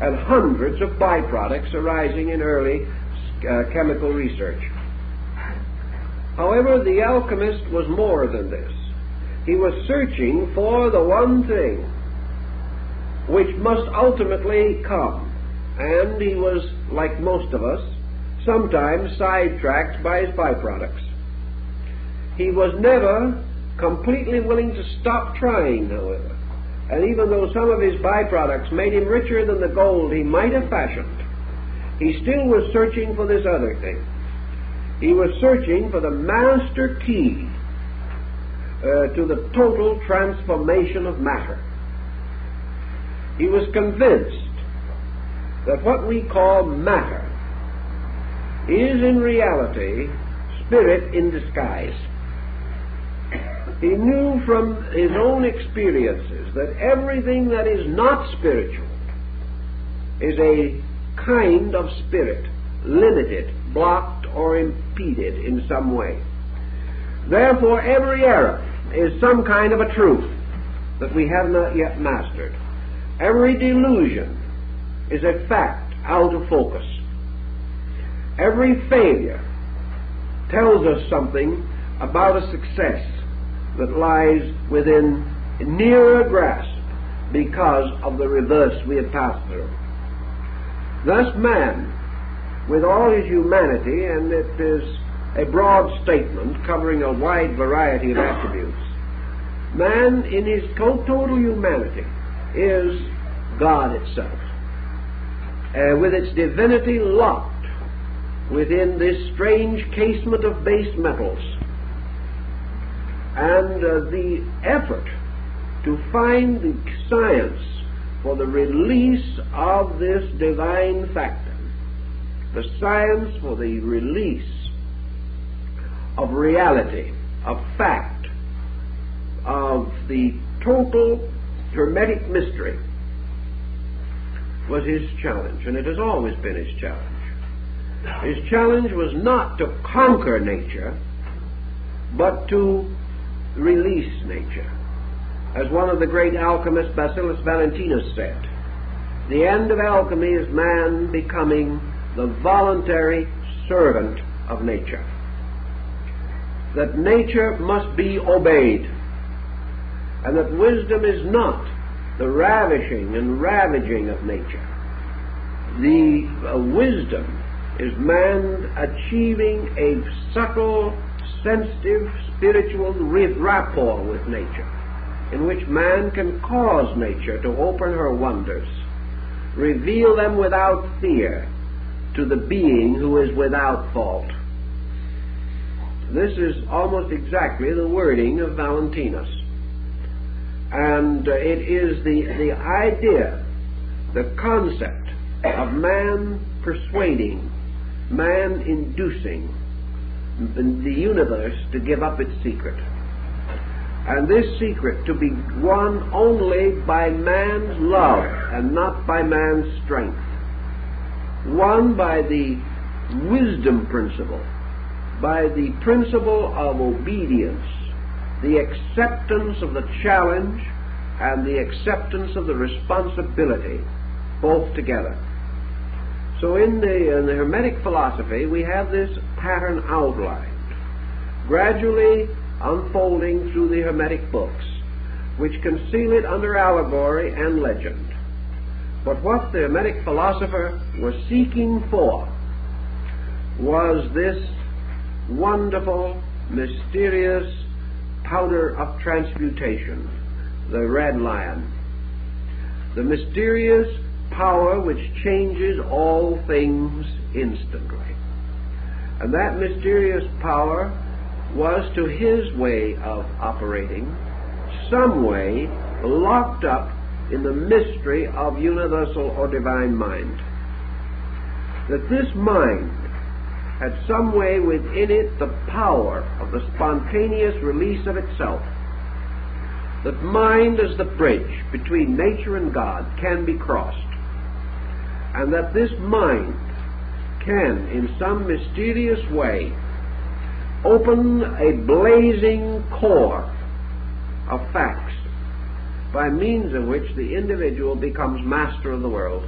and hundreds of byproducts arising in early chemical research. However, the alchemist was more than this. He was searching for the one thing which must ultimately come, and he was, like most of us, sometimes sidetracked by his byproducts. He was never completely willing to stop trying, however, and even though some of his byproducts made him richer than the gold he might have fashioned, he still was searching for this other thing. He was searching for the master key to the total transformation of matter. He was convinced that what we call matter is in reality spirit in disguise. He knew from his own experiences that everything that is not spiritual is a kind of spirit, limited, blocked, or impeded in some way. Therefore, every error is some kind of a truth that we have not yet mastered. Every delusion is a fact out of focus. Every failure tells us something about a success that lies within nearer grasp because of the reverse we have passed through. Thus man, with all his humanity, and it is a broad statement covering a wide variety of attributes, man in his total humanity is God itself, with its divinity locked within this strange casement of base metals, and the effort to find the science for the release of this divine factor, the science for the release of reality, of fact, of the total Hermetic mystery, was his challenge, and it has always been his challenge. His challenge was not to conquer nature, but to release nature. As one of the great alchemists, Bacillus Valentinus, said, the end of alchemy is man becoming the voluntary servant of nature. That nature must be obeyed, and that wisdom is not the ravishing and ravaging of nature. The wisdom is man achieving a subtle, sensitive, spiritual rapport with nature, in which man can cause nature to open her wonders, reveal them without fear to the being who is without fault. This is almost exactly the wording of Valentinus. And it is the idea, the concept of man persuading, man inducing the universe to give up its secret. And this secret to be won only by man's love and not by man's strength. Won by the wisdom principle, by the principle of obedience, the acceptance of the challenge and the acceptance of the responsibility, both together. So in the Hermetic philosophy, we have this pattern outlined, gradually unfolding through the Hermetic books, which conceal it under allegory and legend. But what the Hermetic philosopher was seeking for was this wonderful, mysterious powder of transmutation, the red lion, the mysterious power which changes all things instantly. And that mysterious power was, to his way of operating, some way locked up in the mystery of universal or divine mind. That this mind had some way within it the power of the spontaneous release of itself. That mind, as the bridge between nature and God, can be crossed. And that this mind can, in some mysterious way, open a blazing core of facts by means of which the individual becomes master of the world.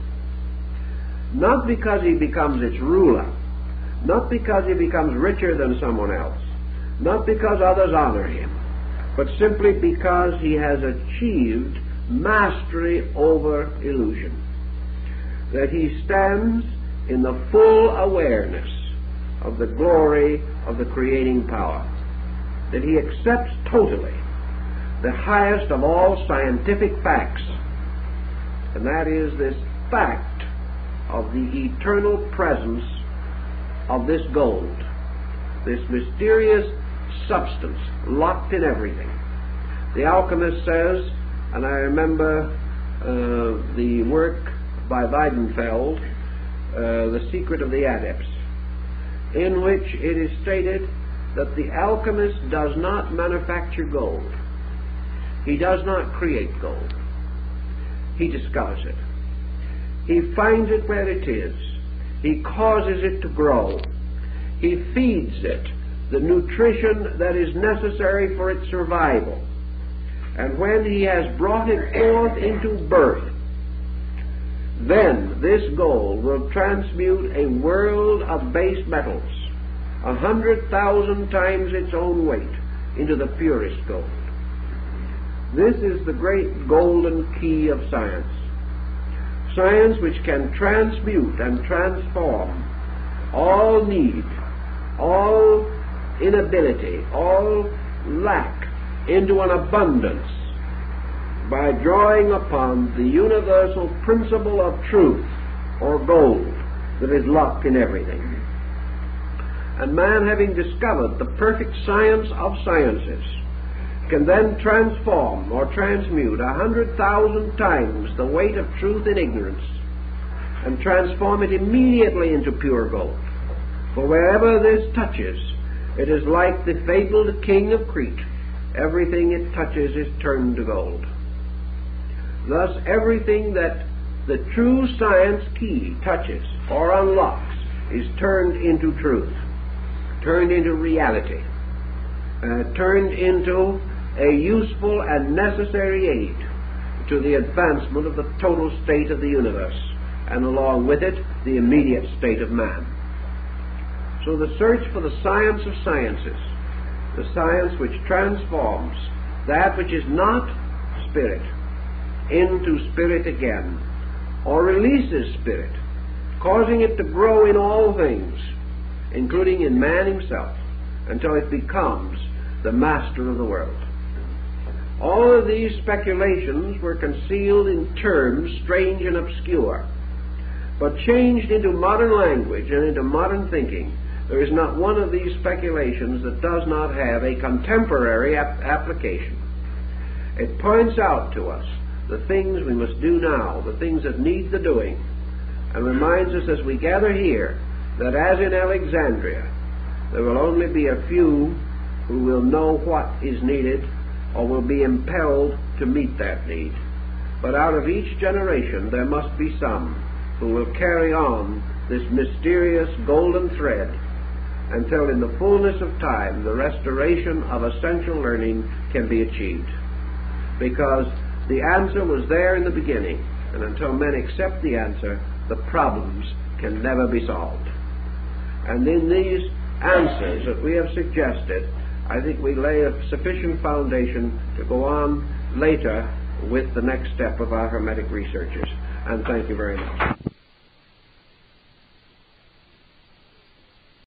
Not because he becomes its ruler, not because he becomes richer than someone else, not because others honor him, but simply because he has achieved mastery over illusion. That he stands in the full awareness of the glory of the creating power. That he accepts totally the highest of all scientific facts, and that is this fact of the eternal presence of this gold, this mysterious substance locked in everything. The alchemist says, and I remember the work by Weidenfeld, The Secret of the Adepts, in which it is stated that the alchemist does not manufacture gold. He does not create gold. He discovers it. He finds it where it is. He causes it to grow. He feeds it the nutrition that is necessary for its survival. And when he has brought it forth into birth, then this gold will transmute a world of base metals, 100,000 times its own weight, into the purest gold. This is the great golden key of science. Science which can transmute and transform all need, all inability, all lack into an abundance by drawing upon the universal principle of truth, or gold, that is locked in everything. And man, having discovered the perfect science of sciences, can then transform or transmute 100,000 times the weight of truth in ignorance, and transform it immediately into pure gold. For wherever this touches, it is like the fabled king of Crete. Everything it touches is turned to gold. Thus, everything that the true science key touches or unlocks is turned into truth, turned into reality, turned into a useful and necessary aid to the advancement of the total state of the universe, and along with it, the immediate state of man. So the search for the science of sciences, the science which transforms that which is not spirit into spirit again, or releases spirit, causing it to grow in all things, including in man himself, until it becomes the master of the world. All of these speculations were concealed in terms strange and obscure, but changed into modern language and into modern thinking. There is not one of these speculations that does not have a contemporary application. It points out to us the things we must do now, the things that need the doing, and reminds us as we gather here that as in Alexandria, there will only be a few who will know what is needed or will be impelled to meet that need. But out of each generation there must be some who will carry on this mysterious golden thread until in the fullness of time the restoration of essential learning can be achieved. Because the answer was there in the beginning, and until men accept the answer, the problems can never be solved. And in these answers that we have suggested, I think we lay a sufficient foundation to go on later with the next step of our Hermetic researches. And thank you very much.